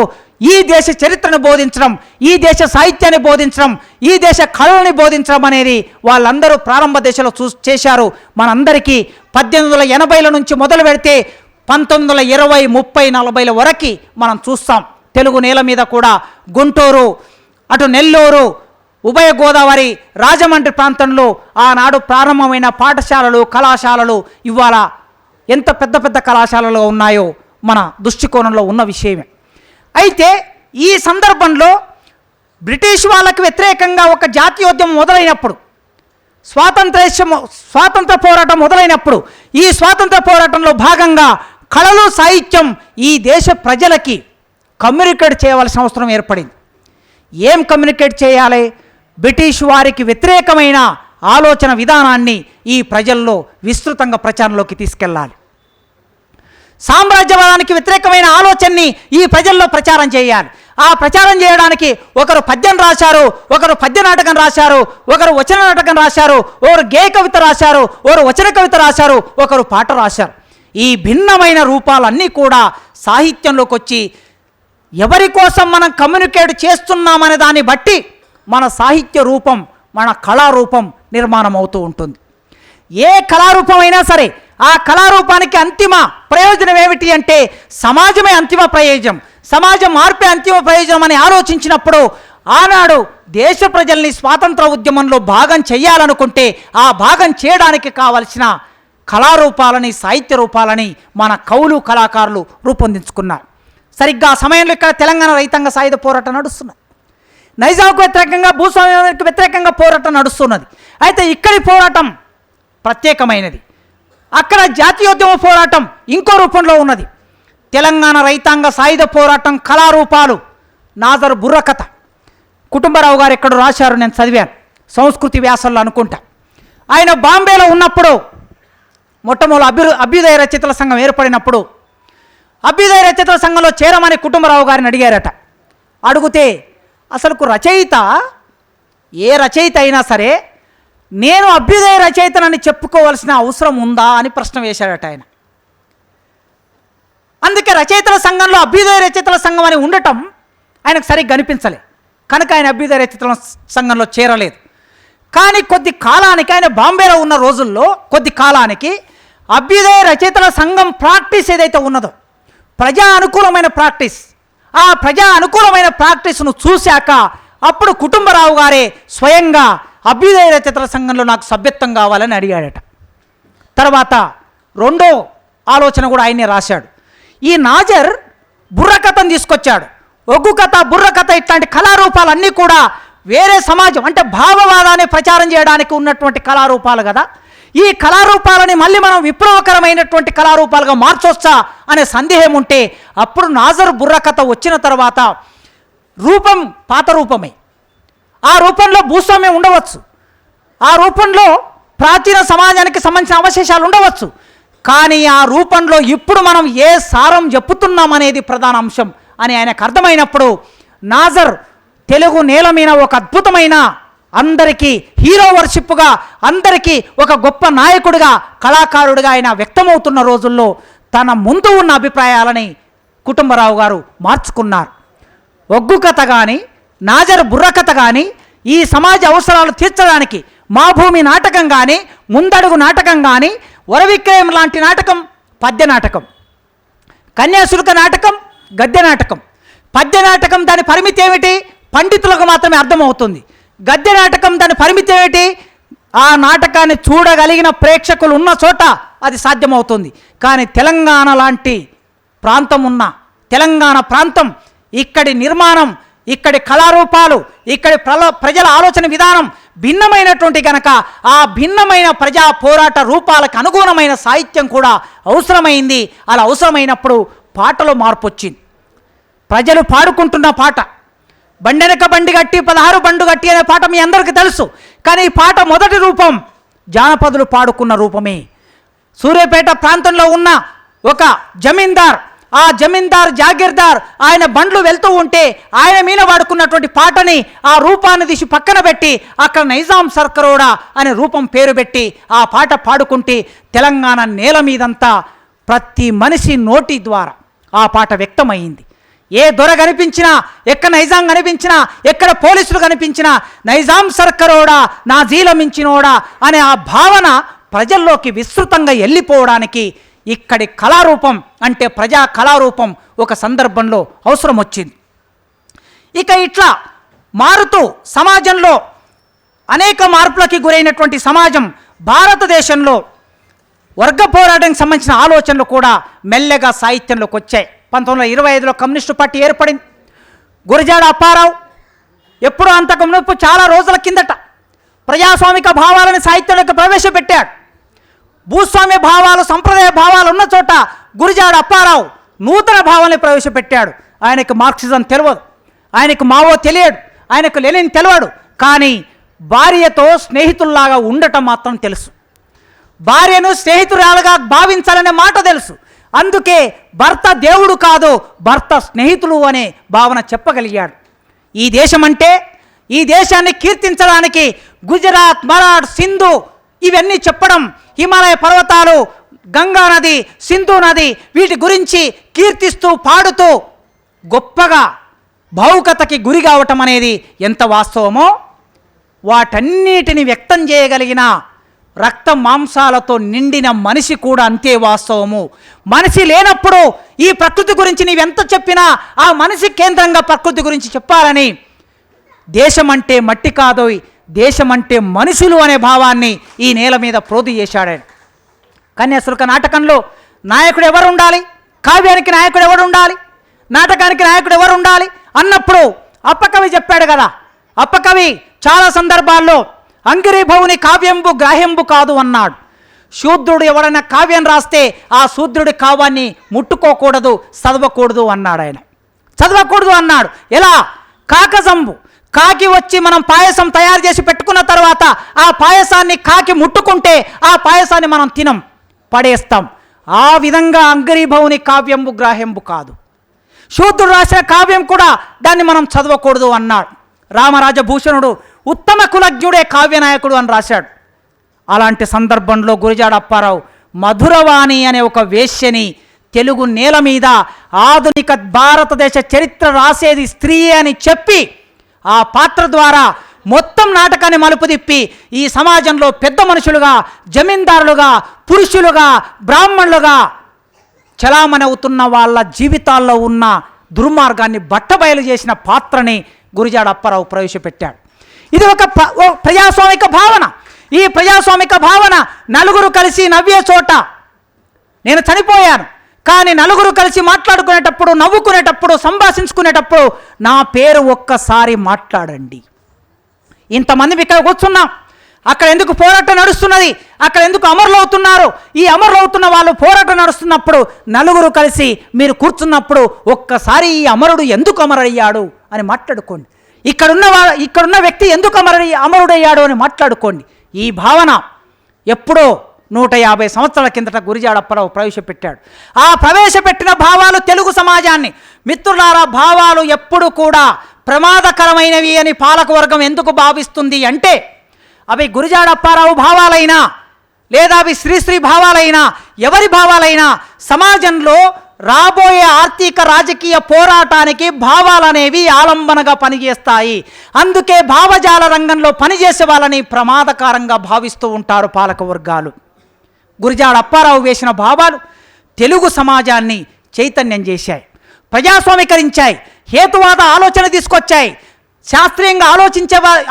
ఈ దేశ చరిత్రను బోధించడం, ఈ దేశ సాహిత్యాన్ని బోధించడం, ఈ దేశ కళలని బోధించడం అనేది వాళ్ళందరూ ప్రారంభ దశలో చేశారు. మనందరికీ 1880ల నుంచి మొదలు పెడితే 1920, 30, 40ల వరకు మనం చూస్తాం. తెలుగు నేల మీద కూడా గుంటూరు, అటు నెల్లూరు, ఉభయ గోదావరి, రాజమండ్రి ప్రాంతంలో ఆనాడు ప్రారంభమైన పాఠశాలలు, కళాశాలలు ఇవాళ ఎంత పెద్ద పెద్ద కళాశాలలో ఉన్నాయో మన దృష్టికోణంలో ఉన్న విషయమే. అయితే ఈ సందర్భంలో బ్రిటిష్ వాళ్ళకి వ్యతిరేకంగా ఒక జాతీయోద్యమం మొదలైనప్పుడు, స్వాతంత్ర పోరాటం మొదలైనప్పుడు ఈ స్వాతంత్ర పోరాటంలో భాగంగా కళలు, సాహిత్యం ఈ దేశ ప్రజలకి కమ్యూనికేట్ చేయవలసిన అవసరం ఏర్పడింది. ఏం కమ్యూనికేట్ చేయాలి? బ్రిటిష్ వారికి వ్యతిరేకమైన ఆలోచన విధానాన్ని ఈ ప్రజల్లో విస్తృతంగా ప్రచారంలోకి తీసుకెళ్ళాలి. సామ్రాజ్యవాదానికి వ్యతిరేకమైన ఆలోచనని ఈ ప్రజల్లో ప్రచారం చేయాలి. ఆ ప్రచారం చేయడానికి ఒకరు పద్యం రాశారు, ఒకరు పద్య నాటకం రాశారు, ఒకరు వచన నాటకం రాశారు, ఒకరు గేయ కవిత రాశారు, ఒకరు వచన కవిత రాశారు, ఒకరు పాట రాశారు. ఈ భిన్నమైన రూపాలన్నీ కూడా సాహిత్యంలోకి వచ్చి ఎవరి కోసం మనం కమ్యూనికేట్ చేస్తున్నామనే దాన్ని బట్టి మన సాహిత్య రూపం, మన కళారూపం నిర్మాణం అవుతూ ఉంటుంది. ఏ కళారూపం అయినా సరే ఆ కళారూపానికి అంతిమ ప్రయోజనం ఏమిటి అంటే సమాజమే అంతిమ ప్రయోజనం, సమాజం మార్పే అంతిమ ప్రయోజనం అని ఆలోచించినప్పుడు ఆనాడు దేశ ప్రజల్ని స్వాతంత్ర ఉద్యమంలో భాగం చేయాలనుకుంటే ఆ భాగం చేయడానికి కావలసిన కళారూపాలని, సాహిత్య రూపాలని మన కవులు, కళాకారులు రూపొందించుకున్నారు. సరిగ్గా ఆ సమయంలో ఇక్కడ తెలంగాణ రైతాంగ సాయుధ పోరాటం నడుస్తున్నది. నైజాంకు వ్యతిరేకంగా, భూస్వామ్యానికి వ్యతిరేకంగా పోరాటం నడుస్తున్నది. అయితే ఇక్కడి పోరాటం ప్రత్యేకమైనది. అక్కడ జాతీయోద్యమ పోరాటం ఇంకో రూపంలో ఉన్నది. తెలంగాణ రైతాంగ సాయుధ పోరాటం కళారూపాలు నాదర్ బుర్రకథ కుటుంబరావు గారు ఎక్కడో రాశారు, నేను చదివాను, సంస్కృతి వ్యాసంలో అనుకుంటా. ఆయన బాంబేలో ఉన్నప్పుడు మొట్టమొదటి అభ్యుదయ రచయితల సంఘం ఏర్పడినప్పుడు అభ్యుదయ రచయితల సంఘంలో చేరమని కుటుంబరావు గారిని అడిగారట. అడిగితే అసలుకు రచయిత, ఏ రచయిత అయినా సరే నేను అభ్యుదయ రచయితనని చెప్పుకోవాల్సిన అవసరం ఉందా అని ప్రశ్న వేశాడట ఆయన. అందుకే రచయితల సంఘంలో అభ్యుదయ రచయితల సంఘం అని ఉండటం ఆయనకు సరిగ్గా కనిపించలే, కనుక ఆయన అభ్యుదయ రచయితల సంఘంలో చేరలేదు. కానీ కొద్ది కాలానికి, ఆయన బాంబేలో ఉన్న రోజుల్లో కొద్ది కాలానికి అభ్యుదయ రచయితల సంఘం ప్రాక్టీస్ ఏదైతే ఉన్నదో, ప్రజా అనుకూలమైన ప్రాక్టీస్, ఆ ప్రజా అనుకూలమైన ప్రాక్టీస్ను చూశాక అప్పుడు కుటుంబరావు గారే స్వయంగా అభ్యుదయ రచయితల సంఘంలో నాకు సభ్యత్వం కావాలని అడిగాడట. తర్వాత రెండో ఆలోచన కూడా ఆయనే రాశాడు. ఈ నాజర్ బుర్రకథను తీసుకొచ్చాడు. ఒగ్గు కథ, బుర్రకథ ఇట్లాంటి కళారూపాలన్నీ కూడా వేరే సమాజం అంటే భావవాదాన్ని ప్రచారం చేయడానికి ఉన్నటువంటి కళారూపాలు కదా. ఈ కళారూపాలని మళ్ళీ మనం విప్లవకరమైనటువంటి కళారూపాలుగా మార్చొచ్చా అనే సందేహం ఉంటే అప్పుడు నాజర్ బుర్రకథ వచ్చిన తర్వాత రూపం పాత రూపమే, ఆ రూపంలో భూస్వామ్యం ఉండవచ్చు, ఆ రూపంలో ప్రాచీన సమాజానికి సంబంధించిన అవశేషాలు ఉండవచ్చు, కానీ ఆ రూపంలో ఇప్పుడు మనం ఏ సారం చెప్పుతున్నాం అనేది ప్రధాన అంశం అని ఆయనకు అర్థమైనప్పుడు నాజర్ తెలుగు నేల మీద ఒక అద్భుతమైన, అందరికీ హీరో వర్షిప్గా, అందరికీ ఒక గొప్ప నాయకుడిగా, కళాకారుడిగా ఆయన వ్యక్తమవుతున్న రోజుల్లో తన ముందు ఉన్న అభిప్రాయాలని కుటుంబరావు గారు మార్చుకున్నారు. ఒగ్గు కథ కానీ, నాజర్ బుర్రకథ కానీ, ఈ సమాజ అవసరాలు తీర్చడానికి మా భూమి నాటకం కానీ, ముందడుగు నాటకం కానీ, వరవిక్రయం లాంటి నాటకం పద్య నాటకం, కన్యాశుల్క నాటకం గద్య నాటకం. పద్య నాటకం దాని పరిమితి ఏమిటి? పండితులకు మాత్రమే అర్థమవుతుంది. గద్య నాటకం దాని పరిమితి ఏమిటి? ఆ నాటకాన్ని చూడగలిగిన ప్రేక్షకులు ఉన్న చోట అది సాధ్యమవుతుంది. కానీ తెలంగాణ లాంటి ప్రాంతం ఉన్న, తెలంగాణ ప్రాంతం, ఇక్కడి నిర్మాణం, ఇక్కడి కళారూపాలు, ఇక్కడి ప్రజల ఆలోచన విధానం భిన్నమైనటువంటి కనుక ఆ భిన్నమైన ప్రజా పోరాట రూపాలకు అనుగుణమైన సాహిత్యం కూడా అవసరమైంది. అలా అవసరమైనప్పుడు పాటలో మార్పు వచ్చింది. ప్రజలు పాడుకుంటున్న పాట, బండెనక బండి గట్టి 16 బండు గట్టి అనే పాట మీ అందరికీ తెలుసు. కానీ ఈ పాట మొదటి రూపం జానపదులు పాడుకున్న రూపమే. సూర్యాపేట ప్రాంతంలో ఉన్న ఒక జమీందార్, ఆ జమీందార్ జాగీర్దార్ ఆయన బండ్లు వెళ్తూ ఉంటే ఆయన మీద వాడుకున్నటువంటి పాటని, ఆ రూపాన్ని తీసి పక్కన పెట్టి అక్కడ నైజాం సర్కరోడా అనే రూపం పేరు పెట్టి ఆ పాట పాడుకుంటే తెలంగాణ నేల మీదంతా ప్రతి మనిషి నోటి ద్వారా ఆ పాట వ్యక్తమైంది. ఏ దొర కనిపించినా, ఎక్కడ నైజాం కనిపించినా, ఎక్కడ పోలీసులు కనిపించినా నైజాం సర్కరోడా నా జీల మించినోడా అనే ఆ భావన ప్రజల్లోకి విస్తృతంగా వెళ్ళిపోవడానికి ఇక్కడి కళారూపం అంటే ప్రజా కళారూపం ఒక సందర్భంలో అవసరం వచ్చింది. ఇక ఇట్లా మారుతూ సమాజంలో అనేక మార్పులకి గురైనటువంటి సమాజం భారతదేశంలో వర్గ పోరాటానికి సంబంధించిన ఆలోచనలు కూడా మెల్లగా సాహిత్యంలోకి వచ్చాయి. 1925లో కమ్యూనిస్టు పార్టీ ఏర్పడింది. గురజాడ అప్పారావు ఎప్పుడో అంతకు మునుపు చాలా రోజుల కిందట ప్రజాస్వామిక భావాలను సాహిత్యంలోకి ప్రవేశపెట్టాడు. భూస్వామ్య భావాలు, సంప్రదాయ భావాలు ఉన్న చోట గురజాడ అప్పారావు నూతన భావాన్ని ప్రవేశపెట్టాడు. ఆయనకు మార్క్సిజం తెలియదు, ఆయనకు మావో తెలియడు, ఆయనకు లెనిన్ తెలియడు, కానీ భార్యతో స్నేహితుల్లాగా ఉండటం మాత్రం తెలుసు. భార్యను స్నేహితురాలుగా భావించాలనే మాట తెలుసు. అందుకే భర్త దేవుడు కాదు, భర్త స్నేహితులు అనే భావన చెప్పగలిగాడు. ఈ దేశం అంటే, ఈ దేశాన్ని కీర్తించడానికి గుజరాత్, మరాఠ్, సింధు ఇవన్నీ చెప్పడం, హిమాలయ పర్వతాలు, గంగా నది, సింధు నది వీటి గురించి కీర్తిస్తూ పాడుతూ గొప్పగా భావుకతకి గురి కావటం అనేది ఎంత వాస్తవమో వాటన్నిటిని వ్యక్తం చేయగలిగిన రక్త మాంసాలతో నిండిన మనిషి కూడా అంతే వాస్తవము. మనిషి లేనప్పుడు ఈ ప్రకృతి గురించి నీవెంత చెప్పినా ఆ మనిషి కేంద్రంగా ప్రకృతి గురించి చెప్పాలని దేశం అంటే మట్టి కాదు, దేశం అంటే మనుషులు అనే భావాన్ని ఈ నేల మీద ప్రోధి చేశాడు. కన్యాశుల్క నాటకంలో నాయకుడు ఎవరు ఉండాలి, కావ్యానికి నాయకుడు ఎవరు ఉండాలి, నాటకానికి నాయకుడు ఎవరు ఉండాలి అన్నప్పుడు అప్పకవి చెప్పాడు కదా. అప్పకవి చాలా సందర్భాల్లో అంగిరీభవుని కావ్యంబు గ్రాహ్యంబు కాదు అన్నాడు. శూద్రుడు ఎవరైనా కావ్యం రాస్తే ఆ శూద్రుడి కావ్యాన్ని ముట్టుకోకూడదు, చదవకూడదు అన్నాడు. ఆయన చదవకూడదు అన్నాడు. ఎలా? కాకజంబు, కాకి వచ్చి మనం పాయసం తయారు చేసి పెట్టుకున్న తర్వాత ఆ పాయసాన్ని కాకి ముట్టుకుంటే ఆ పాయసాన్ని మనం తినం, పడేస్తాం. ఆ విధంగా అంగరీభవుని కావ్యంబు గ్రాహ్యంబు కాదు. శూద్రుడు రాసిన కావ్యం కూడా దాన్ని మనం చదవకూడదు అన్నాడు. రామరాజభూషణుడు ఉత్తమ కులజ్ఞుడే కావ్యనాయకుడు అని రాశాడు. అలాంటి సందర్భంలో గురజాడ అప్పారావు మధురవాణి అనే ఒక వేశ్యని తెలుగు నేల మీద ఆధునిక భారతదేశ చరిత్ర రాసేది స్త్రీ అని చెప్పి ఆ పాత్ర ద్వారా మొత్తం నాటకాన్ని మలుపు తిప్పి ఈ సమాజంలో పెద్ద మనుషులుగా, జమీందారులుగా, పురుషులుగా, బ్రాహ్మణులుగా చలామణి అవుతున్న వాళ్ళ జీవితాల్లో ఉన్న దుర్మార్గాన్ని బట్టబయలు చేసిన పాత్రని గురిజాడ అప్పారావు ప్రవేశపెట్టాడు. ఇది ఒక ప్రజాస్వామిక భావన. ఈ ప్రజాస్వామిక భావన నలుగురు కలిసి నవ్వే చోట. నేను చనిపోయాను, కానీ నలుగురు కలిసి మాట్లాడుకునేటప్పుడు, నవ్వుకునేటప్పుడు, సంభాషించుకునేటప్పుడు నా పేరు ఒక్కసారి మాట్లాడండి. ఇంతమంది ఇక్కడ కూర్చున్నాం. అక్కడ ఎందుకు పోరాటం నడుస్తున్నది? అక్కడ ఎందుకు అమరులు అవుతున్నారు? ఈ అమరులు అవుతున్న వాళ్ళు పోరాటం నడుస్తున్నప్పుడు నలుగురు కలిసి మీరు కూర్చున్నప్పుడు ఒక్కసారి ఈ అమరుడు ఎందుకు అమరయ్యాడు అని మాట్లాడుకోండి. ఇక్కడున్న వ్యక్తి ఎందుకు అమరుడయ్యాడు అని మాట్లాడుకోండి. ఈ భావన ఎప్పుడో 150 సంవత్సరాల కిందట గురిజాడ అప్పారావు ప్రవేశపెట్టాడు. ఆ ప్రవేశపెట్టిన భావాలు తెలుగు సమాజాన్ని, మిత్రులారా, భావాలు ఎప్పుడు కూడా ప్రమాదకరమైనవి అని పాలకవర్గం ఎందుకు భావిస్తుంది అంటే, అవి గురిజాడ అప్పారావు భావాలైనా లేదా అవి శ్రీశ్రీ భావాలైనా, ఎవరి భావాలైనా సమాజంలో రాబోయే ఆర్థిక రాజకీయ పోరాటానికి భావాలనేవి ఆలంబనగా పనిచేస్తాయి. అందుకే భావజాల రంగంలో పనిచేసే వాళ్ళని ప్రమాదకరంగా భావిస్తూ ఉంటారు పాలకవర్గాలు. గురిజాడ అప్పారావు వేసిన భావాలు తెలుగు సమాజాన్ని చైతన్యం చేశాయి, ప్రజాస్వామీకరించాయి, హేతువాద ఆలోచన తీసుకొచ్చాయి, శాస్త్రీయంగా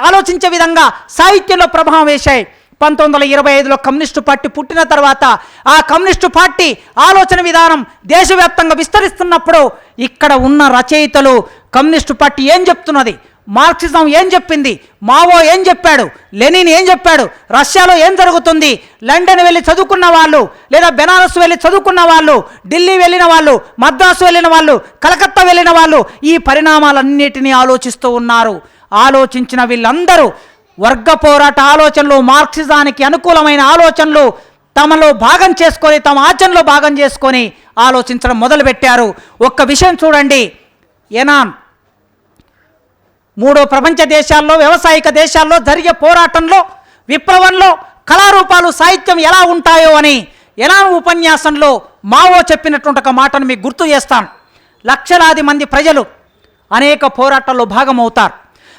ఆలోచించే విధంగా సాహిత్యంలో ప్రభావం వేశాయి. 1925లో కమ్యూనిస్టు పార్టీ పుట్టిన తర్వాత ఆ కమ్యూనిస్టు పార్టీ ఆలోచన విధానం దేశవ్యాప్తంగా విస్తరిస్తున్నప్పుడు ఇక్కడ ఉన్న రచయితలు కమ్యూనిస్టు పార్టీ ఏం చెప్తున్నది, మార్క్సిజం ఏం చెప్పింది, మావో ఏం చెప్పాడు, లెనిన్ ఏం చెప్పాడు, రష్యాలో ఏం జరుగుతుంది, లండన్ వెళ్ళి చదువుకున్న వాళ్ళు, లేదా బెనారస్ వెళ్ళి చదువుకున్న వాళ్ళు, ఢిల్లీ వెళ్ళిన వాళ్ళు, మద్రాసు వెళ్ళిన వాళ్ళు, కలకత్తా వెళ్ళిన వాళ్ళు ఈ పరిణామాలన్నిటినీ ఆలోచిస్తూ ఉన్నారు. ఆలోచించిన వీళ్ళందరూ వర్గ పోరాట ఆలోచనలు, మార్క్సిజానికి అనుకూలమైన ఆలోచనలు తమలో భాగం చేసుకొని, తమ ఆచరణలో భాగం చేసుకొని ఆలోచించడం మొదలుపెట్టారు. ఒక్క విషయం చూడండి, ఎనాన్ మూడో ప్రపంచ దేశాల్లో, వ్యవసాయిక దేశాల్లో జరిగే పోరాటంలో, విప్లవంలో కళారూపాలు, సాహిత్యం ఎలా ఉంటాయో అని ఎనాన్ ఉపన్యాసంలో మావో చెప్పినటువంటి ఒక మాటను మీకు గుర్తు చేస్తాను. లక్షలాది మంది ప్రజలు అనేక పోరాటాల్లో భాగమవుతారు.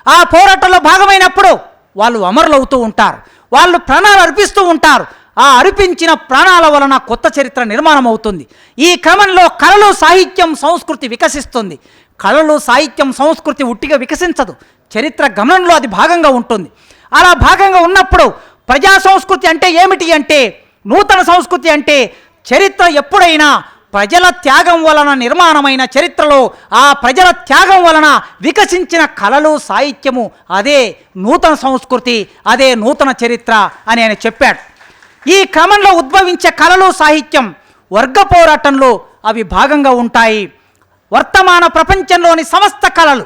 ఆ పోరాటంలో భాగమైనప్పుడు వాళ్ళు అమరులవుతూ ఉంటారు, వాళ్ళు ప్రాణాలు అర్పిస్తూ ఉంటారు. ఆ అర్పించిన ప్రాణాల వలన కొత్త చరిత్ర నిర్మాణం అవుతుంది. ఈ క్రమంలో కళలు, సాహిత్యం, సంస్కృతి వికసిస్తుంది. కళలు, సాహిత్యం, సంస్కృతి ఉట్టిగా వికసించదు, చరిత్ర గమనంలో అది భాగంగా ఉంటుంది. అలా భాగంగా ఉన్నప్పుడు ప్రజా సంస్కృతి అంటే ఏమిటి అంటే, నూతన సంస్కృతి అంటే చరిత్ర ఎప్పుడైనా ప్రజల త్యాగం వలన నిర్మాణమైన చరిత్రలో ఆ ప్రజల త్యాగం వలన వికసించిన కళలు, సాహిత్యము అదే నూతన సంస్కృతి, అదే నూతన చరిత్ర అని ఆయన చెప్పాడు. ఈ క్రమంలో ఉద్భవించే కళలు, సాహిత్యం వర్గ పోరాటంలో అవి భాగంగా ఉంటాయి. వర్తమాన ప్రపంచంలోని సమస్త కళలు,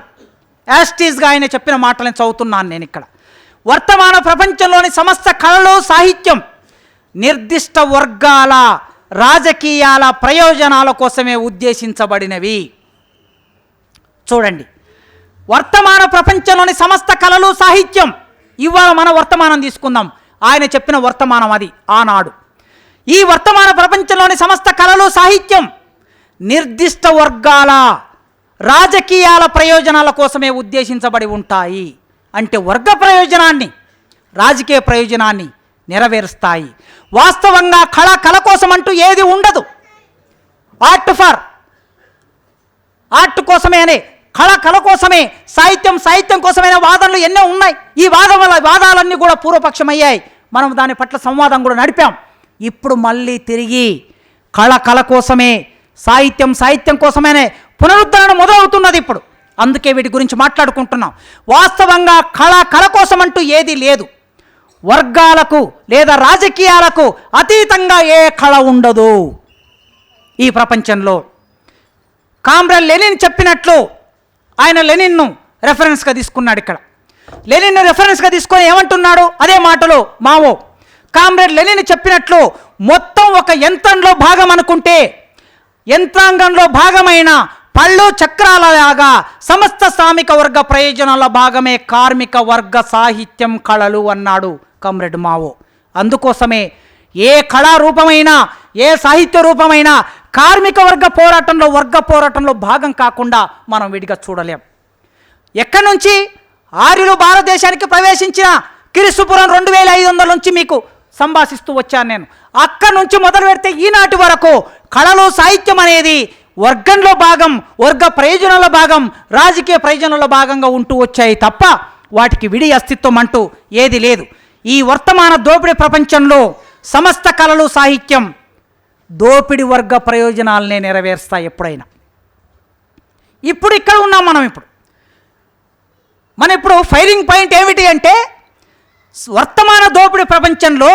యాస్టీస్గా ఆయన చెప్పిన మాటలను చదువుతున్నాను నేను ఇక్కడ. వర్తమాన ప్రపంచంలోని సమస్త కళలు, సాహిత్యం నిర్దిష్ట వర్గాల రాజకీయాల ప్రయోజనాల కోసమే ఉద్దేశించబడినవి. చూడండి, వర్తమాన ప్రపంచంలోని సమస్త కళలు, సాహిత్యం, ఇవాళ మన వర్తమానం తీసుకుందాం, ఆయన చెప్పిన వర్తమానం అది ఆనాడు. ఈ వర్తమాన ప్రపంచంలోని సమస్త కళలు, సాహిత్యం నిర్దిష్ట వర్గాల రాజకీయాల ప్రయోజనాల కోసమే ఉద్దేశించబడి ఉంటాయి. అంటే వర్గ ప్రయోజనాన్ని, రాజకీయ ప్రయోజనాన్ని నెరవేరుస్తాయి. వాస్తవంగా కళ కోసం అంటూ ఏది ఉండదు. ఆర్ట్ కోసమే అనే, కళ కోసమే, సాహిత్యం కోసమైన వాదనలు ఎన్నో ఉన్నాయి. ఈ వాదాలన్నీ కూడా పూర్వపక్షమయ్యాయి. మనం దాని పట్ల సంవాదం కూడా నడిపాం. ఇప్పుడు మళ్ళీ తిరిగి కళ కోసమే, సాహిత్యం కోసమేనే పునరుద్ధరణ మొదలవుతున్నది ఇప్పుడు. అందుకే వీటి గురించి మాట్లాడుకుంటున్నాం. వాస్తవంగా కళ కోసం అంటూ ఏది లేదు. వర్గాలకు లేదా రాజకీయాలకు అతీతంగా ఏ కళ ఉండదు ఈ ప్రపంచంలో. కామ్రేడ్ లెనిన్ చెప్పినట్లు, ఆయన లెనిన్ను రెఫరెన్స్గా తీసుకున్నాడు. ఇక్కడ లెనిన్ను రెఫరెన్స్గా తీసుకొని ఏమంటున్నాడు, అదే మాటలో మావో. కామ్రేడ్ లెనిన్ చెప్పినట్లు మొత్తం ఒక యంత్రంలో భాగం అనుకుంటే, యంత్రాంగంలో భాగమైన పళ్ళు చక్రాలలాగా సమస్త శ్రామిక వర్గ ప్రయోజనాల భాగమే కార్మిక వర్గ సాహిత్యం, కళలు అన్నాడు కామ్రేడ్ మావో. అందుకోసమే ఏ కళారూపమైనా, ఏ సాహిత్య రూపమైనా కార్మిక వర్గ పోరాటంలో భాగం కాకుండా మనం విడిగా చూడలేం. ఎక్కడి నుంచి ఆర్యులు భారతదేశానికి ప్రవేశించిన క్రీస్తుపురం 2500 నుంచి మీకు సంభాషిస్తూ వచ్చాను నేను. అక్కడి నుంచి మొదలు పెడితే ఈనాటి వరకు కళలు, సాహిత్యం అనేది వర్గంలో భాగం, వర్గ ప్రయోజనాల భాగం, రాజకీయ ప్రయోజనాల భాగంగా ఉంటూ వచ్చాయి తప్ప వాటికి విడి అస్తిత్వం అంటూ ఏది లేదు. ఈ వర్తమాన దోపిడీ ప్రపంచంలో సమస్త కళలు, సాహిత్యం దోపిడి వర్గ ప్రయోజనాలనే నెరవేరుస్తాయి ఎప్పుడైనా. ఇప్పుడు ఇక్కడ ఉన్నాం మనం ఇప్పుడు ఫైరింగ్ పాయింట్ ఏమిటి అంటే, వర్తమాన దోపిడీ ప్రపంచంలో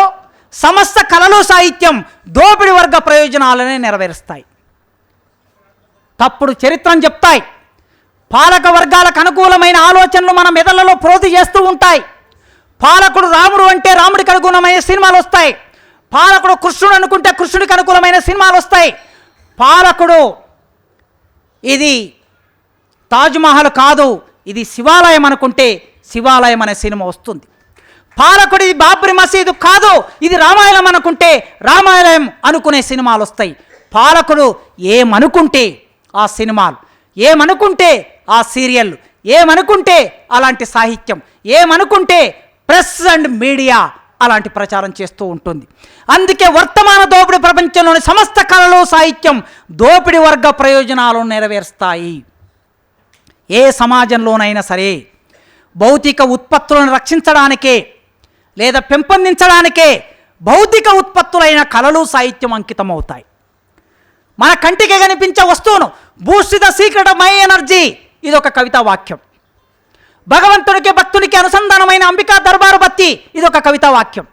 సమస్త కళలు, సాహిత్యం దోపిడి వర్గ ప్రయోజనాలనే నెరవేరుస్తాయి. తప్పుడు చరిత్రను చెప్తాయి. పాలక వర్గాలకు అనుకూలమైన ఆలోచనలు మన మెదళ్లలో ప్రోధి చేస్తూ ఉంటాయి. పాలకుడు రాముడు అంటే రాముడికి అనుగుణమైన సినిమాలు వస్తాయి. పాలకుడు కృష్ణుడు అనుకుంటే కృష్ణుడికి అనుకూలమైన సినిమాలు వస్తాయి. పాలకుడు ఇది తాజ్మహల్ కాదు, ఇది శివాలయం అనుకుంటే శివాలయం అనే సినిమా వస్తుంది. పాలకుడు ఇది బాబ్రీ మసీదు కాదు, ఇది రామాయణం అనుకుంటే రామాయణం అనుకునే సినిమాలు వస్తాయి. పాలకుడు ఏమనుకుంటే ఆ సినిమాలు, ఏమనుకుంటే ఆ సీరియళ్ళు, ఏమనుకుంటే అలాంటి సాహిత్యం, ఏమనుకుంటే ప్రెస్ అండ్ మీడియా అలాంటి ప్రచారం చేస్తూ ఉంటుంది. అందుకే వర్తమాన దోపిడీ ప్రపంచంలోని సమస్త కళలు, సాహిత్యం దోపిడీ వర్గ ప్రయోజనాలను నెరవేరుస్తాయి. ఏ సమాజంలోనైనా సరే భౌతిక ఉత్పత్తులను రక్షించడానికే లేదా పెంపొందించడానికే భౌతిక ఉత్పత్తులైన కళలు, సాహిత్యం అంకితమవుతాయి. మన కంటికి కనిపించే వస్తువును Boost the secret of my energy, ఇది ఒక కవితా వాక్యం. భగవంతునికి భక్తునికి అనుసంధానమైన అంబికా దర్బారు బత్తి, ఇది ఒక కవితా వాక్యం.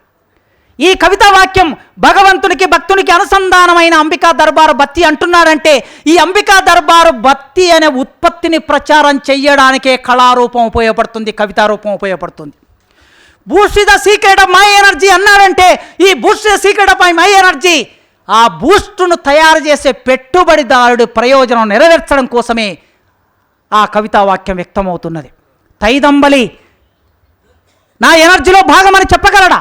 ఈ కవితా వాక్యం భగవంతునికి భక్తునికి అనుసంధానమైన అంబికా దర్బారు బత్తి అంటున్నాడంటే ఈ అంబికా దర్బారు బత్తి అనే ఉత్పత్తిని ప్రచారం చేయడానికే కళారూపం ఉపయోగపడుతుంది, కవితా రూపం ఉపయోగపడుతుంది. Boost the secret of my energy అన్నాడంటే ఈ Boost the secret of my energy ఆ బూస్టును తయారు చేసే పెట్టుబడిదారుడి ప్రయోజనం నెరవేర్చడం కోసమే ఆ కవితా వాక్యం వ్యక్తమవుతున్నది. తైదంబలి నా ఎనర్జీలో భాగమని చెప్పగలడా?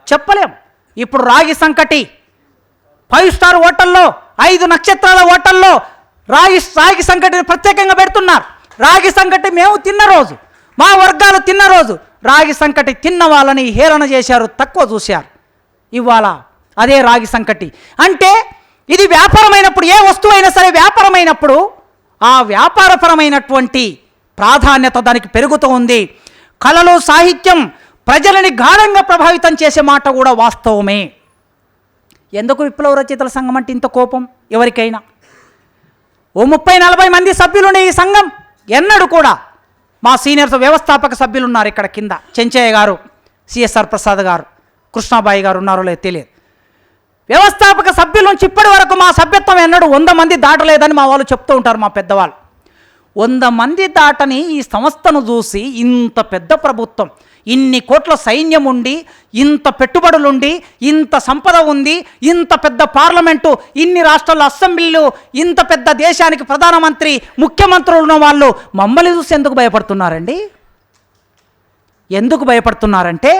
చెప్పలేం. ఇప్పుడు రాగి సంకటి 5 స్టార్ హోటల్లో, 5 నక్షత్రాల హోటల్లో రాగి సంకటిని ప్రత్యేకంగా పెడుతున్నారు. రాగి సంకటి మేము తిన్న రోజు, మా వర్గాలు తిన్న రోజు రాగి సంకటి తిన్న వాళ్ళని హేళన చేశారు, తక్కువ చూశారు. ఇవాళ అదే రాగి సంకటి అంటే ఇది వ్యాపారమైనప్పుడు, ఏ వస్తువు అయినా సరే వ్యాపారమైనప్పుడు ఆ వ్యాపారపరమైనటువంటి ప్రాధాన్యత దానికి పెరుగుతూ ఉంది. కళలు, సాహిత్యం ప్రజలని గాఢంగా ప్రభావితం చేసే మాట కూడా వాస్తవమే. ఎందుకు విప్లవ రచయితల సంఘం అంటే ఇంత కోపం ఎవరికైనా? ఓ 30-40 మంది సభ్యులుండే ఈ సంఘం ఎన్నడూ కూడా, మా సీనియర్స్ వ్యవస్థాపక సభ్యులు ఉన్నారు ఇక్కడ కింద, చెంచయ్య గారు, సిఎస్ఆర్ ప్రసాద్ గారు, కృష్ణాబాయి గారు ఉన్నారో లేదు తెలియదు. వ్యవస్థాపక సభ్యుల నుంచి ఇప్పటి వరకు మా సభ్యత్వం ఎన్నడూ 100 మంది దాటలేదని మా వాళ్ళు చెప్తూ ఉంటారు, మా పెద్దవాళ్ళు. 100 మంది దాటని ఈ సంస్థను చూసి ఇంత పెద్ద ప్రభుత్వం, ఇన్ని కోట్ల సైన్యం ఉండి, ఇంత పెట్టుబడులుండి, ఇంత సంపద ఉంది, ఇంత పెద్ద పార్లమెంటు, ఇన్ని రాష్ట్రాల అసెంబ్లీలు, ఇంత పెద్ద దేశానికి ప్రధానమంత్రి, ముఖ్యమంత్రులు ఉన్న వాళ్ళు మమ్మల్ని చూసి ఎందుకు భయపడుతున్నారండి? ఎందుకు భయపడుతున్నారంటే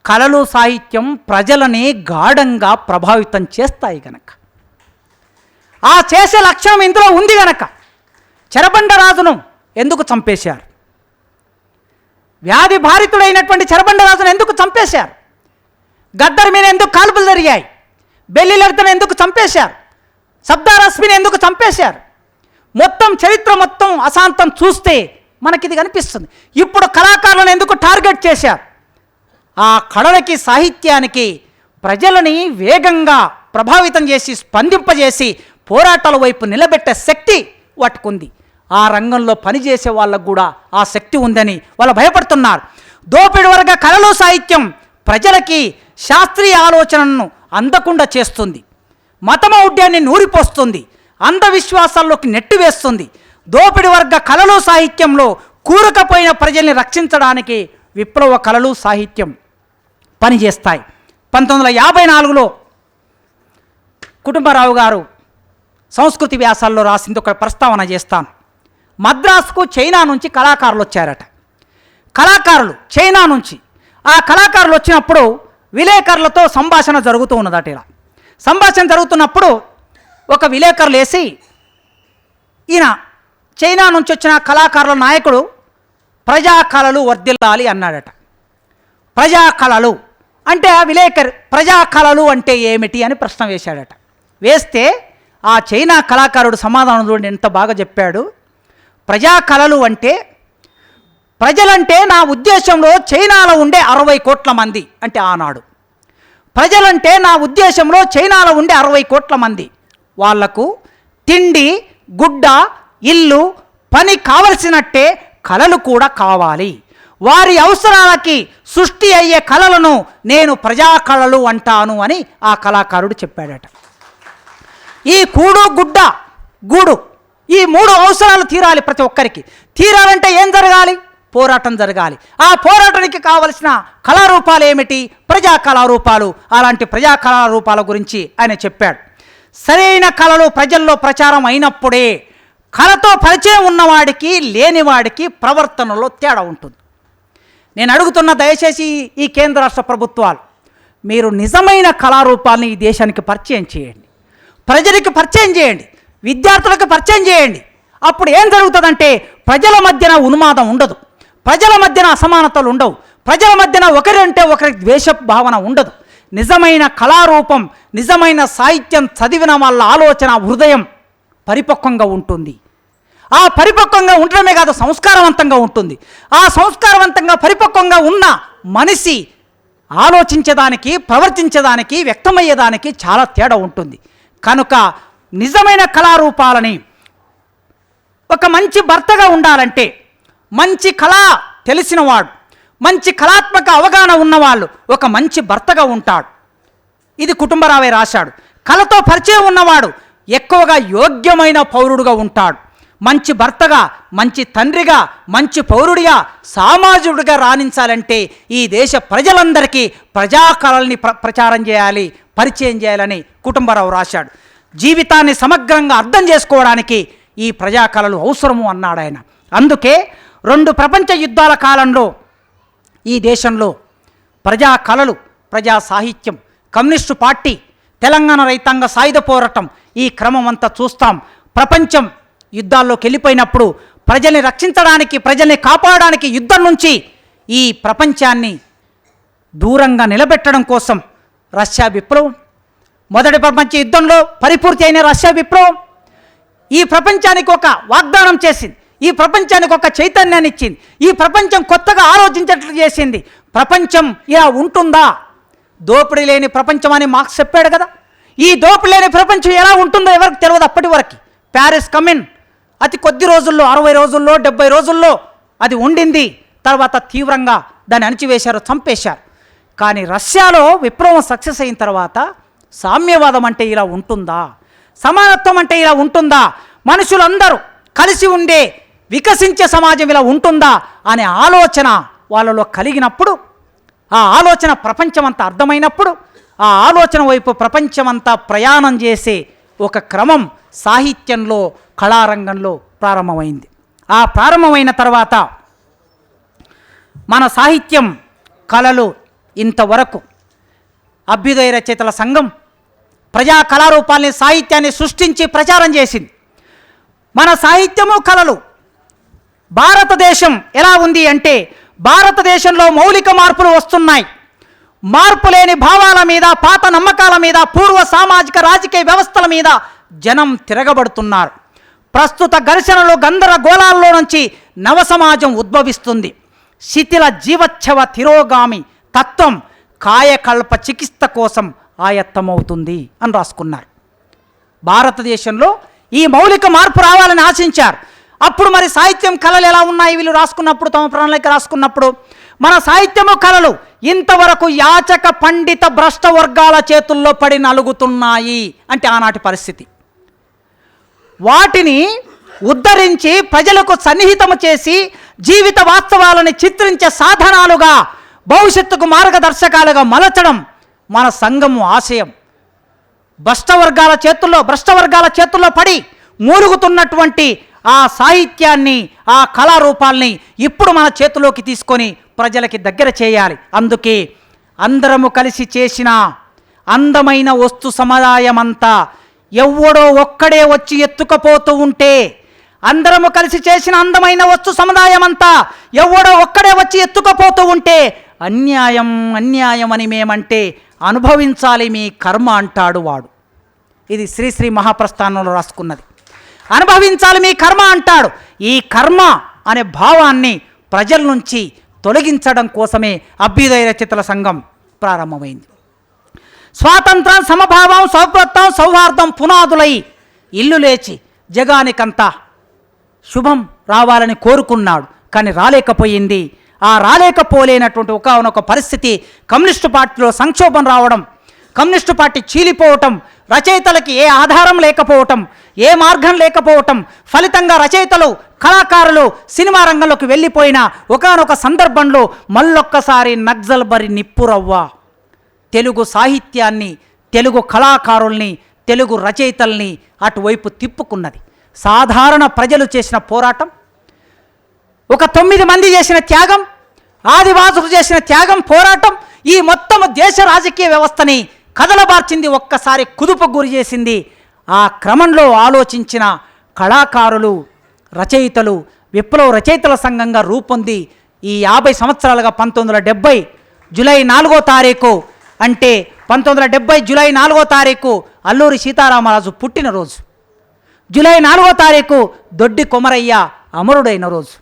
కళలు, సాహిత్యం ప్రజలని గాఢంగా ప్రభావితం చేస్తాయి గనక, ఆ చేసే లక్ష్యం ఇందులో ఉంది గనక. చెరబండరాజును ఎందుకు చంపేశారు? వ్యాధి బాధితుడైనటువంటి చెరబండరాజును ఎందుకు చంపేశారు? గద్దర్ మీద ఎందుకు కాల్పులు జరిగాయి? బెల్లిలెడతను ఎందుకు చంపేశారు? సర్దార్ రస్మిని ఎందుకు చంపేశారు? మొత్తం చరిత్ర మొత్తం అశాంతం చూస్తే మనకిది కనిపిస్తుంది. ఇప్పుడు కళాకారులను ఎందుకు టార్గెట్ చేశారు? ఆ కళలకి, సాహిత్యానికి ప్రజలని వేగంగా ప్రభావితం చేసి, స్పందింపజేసి పోరాటాల వైపు నిలబెట్టే శక్తి వాటికుంది. ఆ రంగంలో పనిచేసే వాళ్ళకు కూడా ఆ శక్తి ఉందని వాళ్ళు భయపడుతున్నారు. దోపిడి వర్గ కళలు, సాహిత్యం ప్రజలకి శాస్త్రీయ ఆలోచనను అందకుండా చేస్తుంది, మతమౌఢ్యాన్ని నూరిపోస్తుంది, అంధవిశ్వాసాల్లోకి నెట్టివేస్తుంది. దోపిడి వర్గ కళలు, సాహిత్యంలో కూరుకుపోయిన ప్రజల్ని రక్షించడానికి విప్లవ కళలు, సాహిత్యం పనిచేస్తాయి. 1954లో కుటుంబరావు గారు సంస్కృతి వ్యాసాల్లో రాసింది ఒక ప్రస్తావన చేస్తాను. మద్రాసుకు చైనా నుంచి కళాకారులు వచ్చారట. కళాకారులు చైనా నుంచి, ఆ కళాకారులు వచ్చినప్పుడు విలేకరులతో సంభాషణ జరుగుతూ ఉన్నదట. ఇలా సంభాషణ జరుగుతున్నప్పుడు ఒక విలేకరులు వేసి, ఈయన చైనా నుంచి వచ్చిన కళాకారుల నాయకుడు ప్రజా కళలు వర్ధిల్లాలి అన్నాడట. ప్రజా కళలు అంటే ఆ విలేకరు ప్రజా కళలు అంటే ఏమిటి అని ప్రశ్న వేశాడట. వేస్తే ఆ చైనా కళాకారుడు సమాధానం చూడండి ఎంత బాగా చెప్పాడు. ప్రజా కళలు అంటే, ప్రజలంటే నా ఉద్దేశంలో చైనాలో ఉండే 60 కోట్ల మంది అంటే ఆనాడు. ప్రజలంటే నా ఉద్దేశంలో చైనాలో ఉండే 60 కోట్ల మంది. వాళ్లకు తిండి, గుడ్డ, ఇల్లు, పని కావలసినట్టే కళలు కూడా కావాలి. వారి అవసరాలకి సృష్టి అయ్యే కళలను నేను ప్రజా కళలు అంటాను అని ఆ కళాకారుడు చెప్పాడట. ఈ కూడు, గుడ్డ, గూడు, ఈ 3 అవసరాలు తీరాలి. ప్రతి ఒక్కరికి తీరాలంటే ఏం జరగాలి? పోరాటం జరగాలి. ఆ పోరాటానికి కావలసిన కళారూపాలు ఏమిటి? ప్రజా కళారూపాలు. అలాంటి ప్రజా కళారూపాల గురించి ఆయన చెప్పాడు. సరైన కళలు ప్రజల్లో ప్రచారం అయినప్పుడే కళతో పరిచయం ఉన్నవాడికి లేనివాడికి ప్రవర్తనలో తేడా ఉంటుంది. నేను అడుగుతున్న దయచేసి ఈ కేంద్ర రాష్ట్ర ప్రభుత్వాలు, మీరు నిజమైన కళారూపాలని ఈ దేశానికి పరిచయం చేయండి, ప్రజలకి పరిచయం చేయండి, విద్యార్థులకు పరిచయం చేయండి. అప్పుడు ఏం జరుగుతుందంటే ప్రజల మధ్యన ఉన్మాదం ఉండదు, ప్రజల మధ్యన అసమానతలు ఉండవు, ప్రజల మధ్యన ఒకరంటే ఒకరి ద్వేష భావన ఉండదు. నిజమైన కళారూపం, నిజమైన సాహిత్యం చదివిన వాళ్ళ ఆలోచన, హృదయం పరిపక్వంగా ఉంటుంది. ఆ పరిపక్వంగా ఉండడమే కాదు, సంస్కారవంతంగా ఉంటుంది. ఆ సంస్కారవంతంగా పరిపక్వంగా ఉన్న మనిషి ఆలోచించేదానికి, ప్రవర్తించేదానికి, వ్యక్తమయ్యేదానికి చాలా తేడా ఉంటుంది. కనుక నిజమైన కళారూపాలని, ఒక మంచి భర్తగా ఉండాలంటే మంచి కళ తెలిసినవాడు, మంచి కళాత్మక అవగాహన ఉన్నవాళ్ళు ఒక మంచి భర్తగా ఉంటాడు. ఇది కుటుంబరావే రాశాడు. కళతో పరిచయం ఉన్నవాడు ఎక్కువగా యోగ్యమైన పౌరుడుగా ఉంటాడు. మంచి భర్తగా, మంచి తండ్రిగా, మంచి పౌరుడిగా, సామాజికుడిగా రాణించాలంటే ఈ దేశ ప్రజలందరికీ ప్రజా కళల్ని ప్రచారం చేయాలి, పరిచయం చేయాలని కుటుంబరావు రాశాడు. జీవితాన్ని సమగ్రంగా అర్థం చేసుకోవడానికి ఈ ప్రజా కళలు అవసరము అన్నాడు ఆయన. అందుకే 2 ప్రపంచ యుద్ధాల కాలంలో ఈ దేశంలో ప్రజా కళలు, ప్రజా సాహిత్యం, కమ్యూనిస్టు పార్టీ, తెలంగాణ రైతాంగ సాయుధ పోరాటం, ఈ క్రమం అంతా చూస్తాం. ప్రపంచం యుద్ధాల్లోకి వెళ్ళిపోయినప్పుడు ప్రజల్ని రక్షించడానికి, ప్రజల్ని కాపాడడానికి యుద్ధం నుంచి ఈ ప్రపంచాన్ని దూరంగా నిలబెట్టడం కోసం రష్యా విప్లవం, మొదటి ప్రపంచ యుద్ధంలో పరిపూర్తి అయిన రష్యా విప్లవం ఈ ప్రపంచానికి ఒక వాగ్దానం చేసింది, ఈ ప్రపంచానికి ఒక చైతన్యాన్ని ఇచ్చింది, ఈ ప్రపంచం కొత్తగా ఆలోచించేట్లు చేసింది. ప్రపంచం ఇలా ఉంటుందా? దోపిడీ లేని ప్రపంచం అని మార్క్స్ చెప్పాడు కదా. ఈ దోపిడీ లేని ప్రపంచం ఎలా ఉంటుందో ఎవరికి తెలియదు. అప్పటి వరకు ప్యారిస్ కమిన్ అతి కొద్ది రోజుల్లో, 60 రోజుల్లో, 70 రోజుల్లో అది ఉండింది. తర్వాత తీవ్రంగా దాన్ని అణిచివేశారు, చంపేశారు. కానీ రష్యాలో విప్లవం సక్సెస్ అయిన తర్వాత సామ్యవాదం అంటే ఇలా ఉంటుందా, సమానత్వం అంటే ఇలా ఉంటుందా, మనుషులందరూ కలిసి ఉండే వికసించే సమాజం ఇలా ఉంటుందా అనే ఆలోచన వాళ్ళలో కలిగినప్పుడు, ఆ ఆలోచన ప్రపంచమంతా అర్థమైనప్పుడు, ఆ ఆలోచన వైపు ప్రపంచమంతా ప్రయాణం చేసే ఒక క్రమం సాహిత్యంలో, కళారంగంలో ప్రారంభమైంది. ఆ ప్రారంభమైన తర్వాత మన సాహిత్యం, కళలు ఇంతవరకు అభ్యుదయ రచయితల సంఘం ప్రజా కళారూపాల్ని, సాహిత్యాన్ని సృష్టించి ప్రచారం చేసింది. మన సాహిత్యము, కళలు భారతదేశం ఎలా ఉంది అంటే భారతదేశంలో మౌలిక మార్పులు వస్తున్నాయి. మార్పు లేని భావాల మీద, పాత నమ్మకాల మీద, పూర్వ సామాజిక రాజకీయ వ్యవస్థల మీద జనం తిరగబడుతున్నారు. ప్రస్తుత ఘర్షణలు, గందరగోళాల్లో నుంచి నవ సమాజం ఉద్భవిస్తుంది. శిథిల జీవచ్ఛవ తిరోగామి తత్వం కాయకల్ప చికిత్స కోసం ఆయత్తమవుతుంది అని రాసుకున్నారు. భారతదేశంలో ఈ మౌలిక మార్పు రావాలని ఆశించారు. అప్పుడు మరి సాహిత్యం, కళలు ఎలా ఉన్నాయి వీళ్ళు రాసుకున్నప్పుడు, తమ ప్రణాళిక రాసుకున్నప్పుడు? మన సాహిత్యము, కళలు ఇంతవరకు యాచక పండిత భ్రష్ట వర్గాల చేతుల్లో పడి నలుగుతున్నాయి అంటే ఆనాటి పరిస్థితి. వాటిని ఉద్ధరించి ప్రజలకు సన్నిహితము చేసి జీవిత వాస్తవాలను చిత్రించే సాధనాలుగా, భవిష్యత్తుకు మార్గదర్శకాలుగా మలచడం మన సంఘము ఆశయం. భ్రష్ట వర్గాల చేతుల్లో పడి మూలుగుతున్నటువంటి ఆ సాహిత్యాన్ని, ఆ కళారూపాల్ని ఇప్పుడు మన చేతిలోకి తీసుకొని ప్రజలకి దగ్గర చేయాలి. అందుకే అందరము కలిసి చేసిన అందమైన వస్తు సముదాయమంతా ఎవడో ఒక్కడే వచ్చి ఎత్తుకపోతూ ఉంటే, అందరము కలిసి చేసిన అందమైన వస్తు సముదాయమంతా ఎవడో ఒక్కడే వచ్చి ఎత్తుకపోతూ ఉంటే అన్యాయం అన్యాయం అని మేమంటే అనుభవించాలి మీ కర్మ అంటాడు వాడు. ఇది శ్రీశ్రీ మహాప్రస్థానంలో రాసుకున్నది. అనుభవించాలి మీ కర్మ అంటాడు. ఈ కర్మ అనే భావాన్ని ప్రజల నుంచి తొలగించడం కోసమే అభ్యుదయ రచయితల సంఘం ప్రారంభమైంది. స్వాతంత్రం, సమభావం, సౌభ్రత్వం, సౌహార్దం పునాదులై ఇల్లు లేచి జగానికంతా శుభం రావాలని కోరుకున్నాడు. కానీ రాలేకపోయింది. ఆ రాలేకపోలేనటువంటి ఒకనొక పరిస్థితి కమ్యూనిస్టు పార్టీలో సంక్షోభం రావడం, కమ్యూనిస్టు పార్టీ చీలిపోవటం, రచయితలకి ఏ ఆధారం లేకపోవటం, ఏ మార్గం లేకపోవటం, ఫలితంగా రచయితలు, కళాకారులు సినిమా రంగంలోకి వెళ్ళిపోయిన ఒకనొక సందర్భంలో మళ్ళొక్కసారి నక్సల్బరి నిప్పురవ్వ తెలుగు సాహిత్యాన్ని, తెలుగు కళాకారుల్ని, తెలుగు రచయితల్ని అటువైపు తిప్పుకున్నది. సాధారణ ప్రజలు చేసిన పోరాటం, ఒక 9 మంది చేసిన త్యాగం, ఆదివాసులు చేసిన త్యాగం, పోరాటం ఈ మొత్తం దేశ రాజకీయ వ్యవస్థని కదలబార్చింది, ఒక్కసారి కుదుపు గురి చేసింది. ఆ క్రమంలో ఆలోచించిన కళాకారులు, రచయితలు విప్లవ రచయితల సంఘంగా రూపొంది ఈ 50 సంవత్సరాలుగా 1970 జూలై 4వ తారీఖు అంటే 1970 జూలై 4వ తారీఖు అల్లూరి సీతారామరాజు పుట్టినరోజు. జూలై 4వ తారీఖు దొడ్డి కొమరయ్య అమరుడైన రోజు.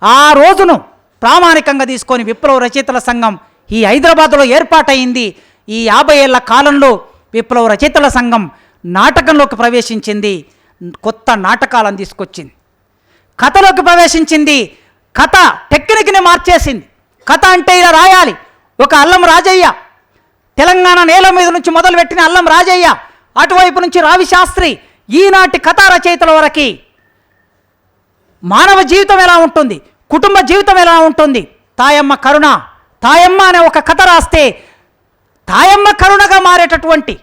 ఆ రోజును ప్రామాణికంగా తీసుకొని విప్లవ రచయితల సంఘం ఈ హైదరాబాద్లో ఏర్పాటైంది. ఈ 50 ఏళ్ల కాలంలో విప్లవ రచయితల సంఘం నాటకంలోకి ప్రవేశించింది. కొత్త నాటకాలను తీసుకొచ్చింది, కథలోకి ప్రవేశించింది, కథ టెక్నిక్ని మార్చేసింది. కథ అంటే ఇలా రాయాలి. ఒక అల్లం రాజయ్య, తెలంగాణ నేల మీద నుంచి మొదలుపెట్టిన అల్లం రాజయ్య, అటువైపు నుంచి రావి శాస్త్రి, ఈనాటి కథా రచయితల వరకు మానవ జీవితం ఎలా ఉంటుంది, కుటుంబ జీవితం ఎలా ఉంటుంది. తాయమ్మ కరుణ, తాయమ్మ అనే ఒక కథ రాస్తే తాయమ్మ కరుణగా మారేటటువంటి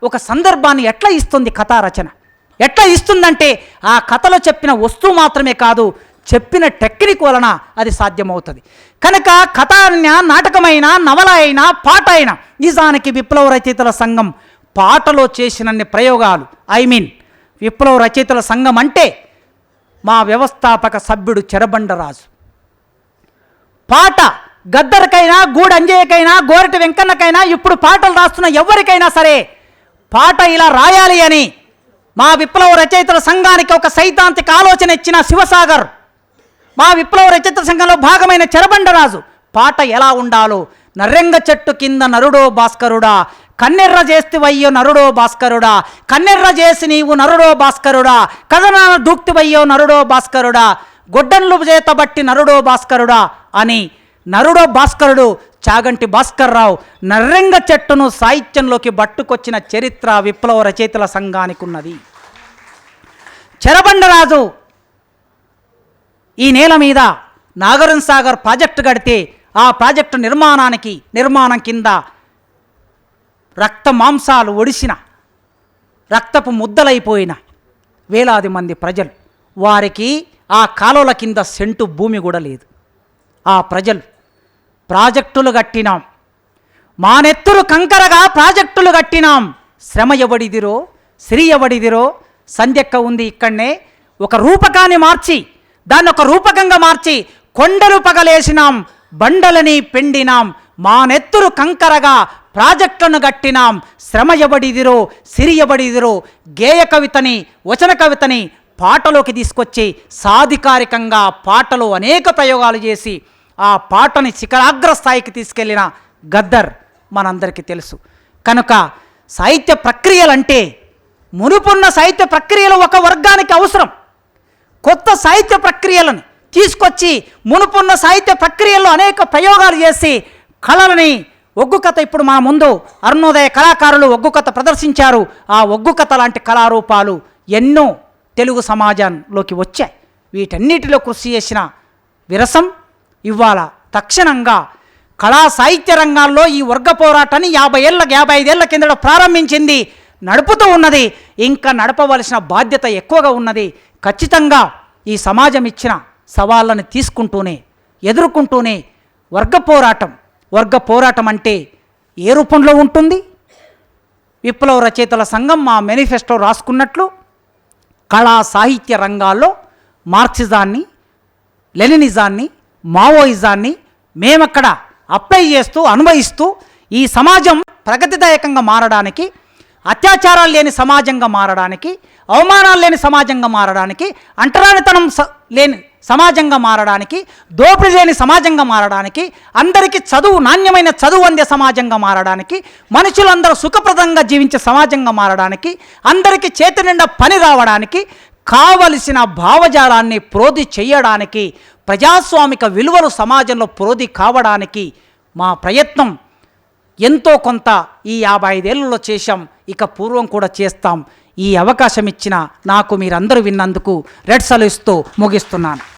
ఒక సందర్భాన్ని ఎట్లా ఇస్తుంది కథా రచన, ఎట్లా ఇస్తుందంటే ఆ కథలో చెప్పిన వస్తువు మాత్రమే కాదు, చెప్పిన టెక్నిక్ వలన అది సాధ్యమవుతుంది. కనుక కథ అయినా, నాటకమైన, నవల అయినా, పాట అయినా, నిజానికి విప్లవ రచయితల సంఘం పాటలో చేసినన్ని ప్రయోగాలు, విప్లవ రచయితల సంఘం అంటే మా వ్యవస్థాపక సభ్యుడు చెరబండరాజు పాట గద్దరికైనా, గూడు అంజయ్యకైనా, గోరటి వెంకన్నకైనా, ఇప్పుడు పాటలు రాస్తున్న ఎవరికైనా సరే పాట ఇలా రాయాలి అని మా విప్లవ రచయితల సంఘానికి ఒక సైద్ధాంతిక ఆలోచన ఇచ్చిన శివసాగర్, మా విప్లవ రచయితల సంఘంలో భాగమైన చెరబండరాజు పాట ఎలా ఉండాలో, నర్రెంగ చెట్టు కింద నరుడో భాస్కరుడా, కన్నెర్ర చేస్తివయ్యో నరుడో భాస్కరుడా, కన్నెర్ర చేసి నీవు నరుడో భాస్కరుడా, కథనాన దూక్తివయ్యో నరుడో భాస్కరుడా, గొడ్డన్లు చేతబట్టి నరుడో భాస్కరుడా అని నరుడో భాస్కరుడు చాగంటి భాస్కర్రావు నర్రెంగ చెట్టును సాహిత్యంలోకి పట్టుకొచ్చిన చరిత్ర విప్లవ రచయితల సంఘానికి ఉన్నది. చెరబండరాజు ఈ నేల మీద నాగార్జున సాగర్ ప్రాజెక్టు కడితే ఆ ప్రాజెక్టు నిర్మాణం కింద రక్త మాంసాలు ఒడిసిన, రక్తపు ముద్దలైపోయిన వేలాది మంది ప్రజలు, వారికి ఆ కాలువల కింద సెంటు భూమి కూడా లేదు. ఆ ప్రజలు ప్రాజెక్టులు కట్టినాం, మానెత్తులు కంకరగా ప్రాజెక్టులు కట్టినాం, శ్రమ ఎవడిదిరో, శ్రీ ఎవడిదిరో. సంధ్యక్క ఉంది ఇక్కడనే, ఒక రూపకాన్ని మార్చి, దాన్ని ఒక రూపకంగా మార్చి కొండలు పగలేసినాం, బండలని పెండినాం, మానెత్తులు కంకరగా ప్రాజెక్టులను కట్టినాం, శ్రమ ఎవడిదిరో, సిరి ఎవడిదిరో. గేయ కవితని, వచన కవితని పాటలోకి తీసుకొచ్చి సాధికారికంగా పాటలో అనేక ప్రయోగాలు చేసి ఆ పాటని శిఖరాగ్ర స్థాయికి తీసుకెళ్లిన గద్దర్ మనందరికీ తెలుసు. కనుక సాహిత్య ప్రక్రియలంటే మునుపున్న సాహిత్య ప్రక్రియలు ఒక వర్గానికి అవసరం. కొత్త సాహిత్య ప్రక్రియలను తీసుకొచ్చి మునుపున్న సాహిత్య ప్రక్రియల్లో అనేక ప్రయోగాలు చేసి కళలని, ఒగ్గు కథ ఇప్పుడు మన ముందు అరుణోదయ కళాకారులు ఒగ్గు కథ ప్రదర్శించారు. ఆ ఒగ్గు కథ లాంటి కళారూపాలు ఎన్నో తెలుగు సమాజంలోకి వచ్చాయి. వీటన్నిటిలో కృషి చేసిన విరసం ఇవాళ తక్షణంగా కళా సాహిత్య రంగాల్లో ఈ వర్గ పోరాటాన్ని 55 ఏళ్ల కిందట ప్రారంభించింది, నడుపుతూ ఉన్నది. ఇంకా నడపవలసిన బాధ్యత ఎక్కువగా ఉన్నది. ఖచ్చితంగా ఈ సమాజం ఇచ్చిన సవాళ్ళని తీసుకుంటూనే, ఎదుర్కొంటూనే వర్గ పోరాటం, వర్గ పోరాటం అంటే ఏ రూపంలో ఉంటుంది? విప్లవ రచయితల సంఘం మా మేనిఫెస్టో రాసుకున్నట్లు కళా సాహిత్య రంగాల్లో మార్క్సిజాన్ని, లెనినిజాన్ని, మావోయిజాన్ని మేమక్కడ అప్లై చేస్తూ అనుభవిస్తూ ఈ సమాజం ప్రగతిదాయకంగా మారడానికి, అత్యాచారాలు లేని సమాజంగా మారడానికి, అవమానాలు లేని సమాజంగా మారడానికి, అంటరానితనం లేని సమాజంగా మారడానికి, దోపిడీ లేని సమాజంగా మారడానికి, అందరికీ చదువు, నాణ్యమైన చదువు అందే సమాజంగా మారడానికి, మనుషులందరూ సుఖప్రదంగా జీవించే సమాజంగా మారడానికి, అందరికీ చేతి నిండా పని రావడానికి, కావలసిన భావజాలాన్ని ప్రోధి చేయడానికి, ప్రజాస్వామిక విలువలు సమాజంలో ప్రోధి కావడానికి మా ప్రయత్నం ఎంతో కొంత ఈ 55 ఏళ్లలో చేశాం. ఇక పూర్వం కూడా చేస్తాం. ఈ అవకాశం ఇచ్చిన నాకు మీరందరూ విన్నందుకు రెడ్ సలు ఇస్తూ ముగిస్తున్నాను.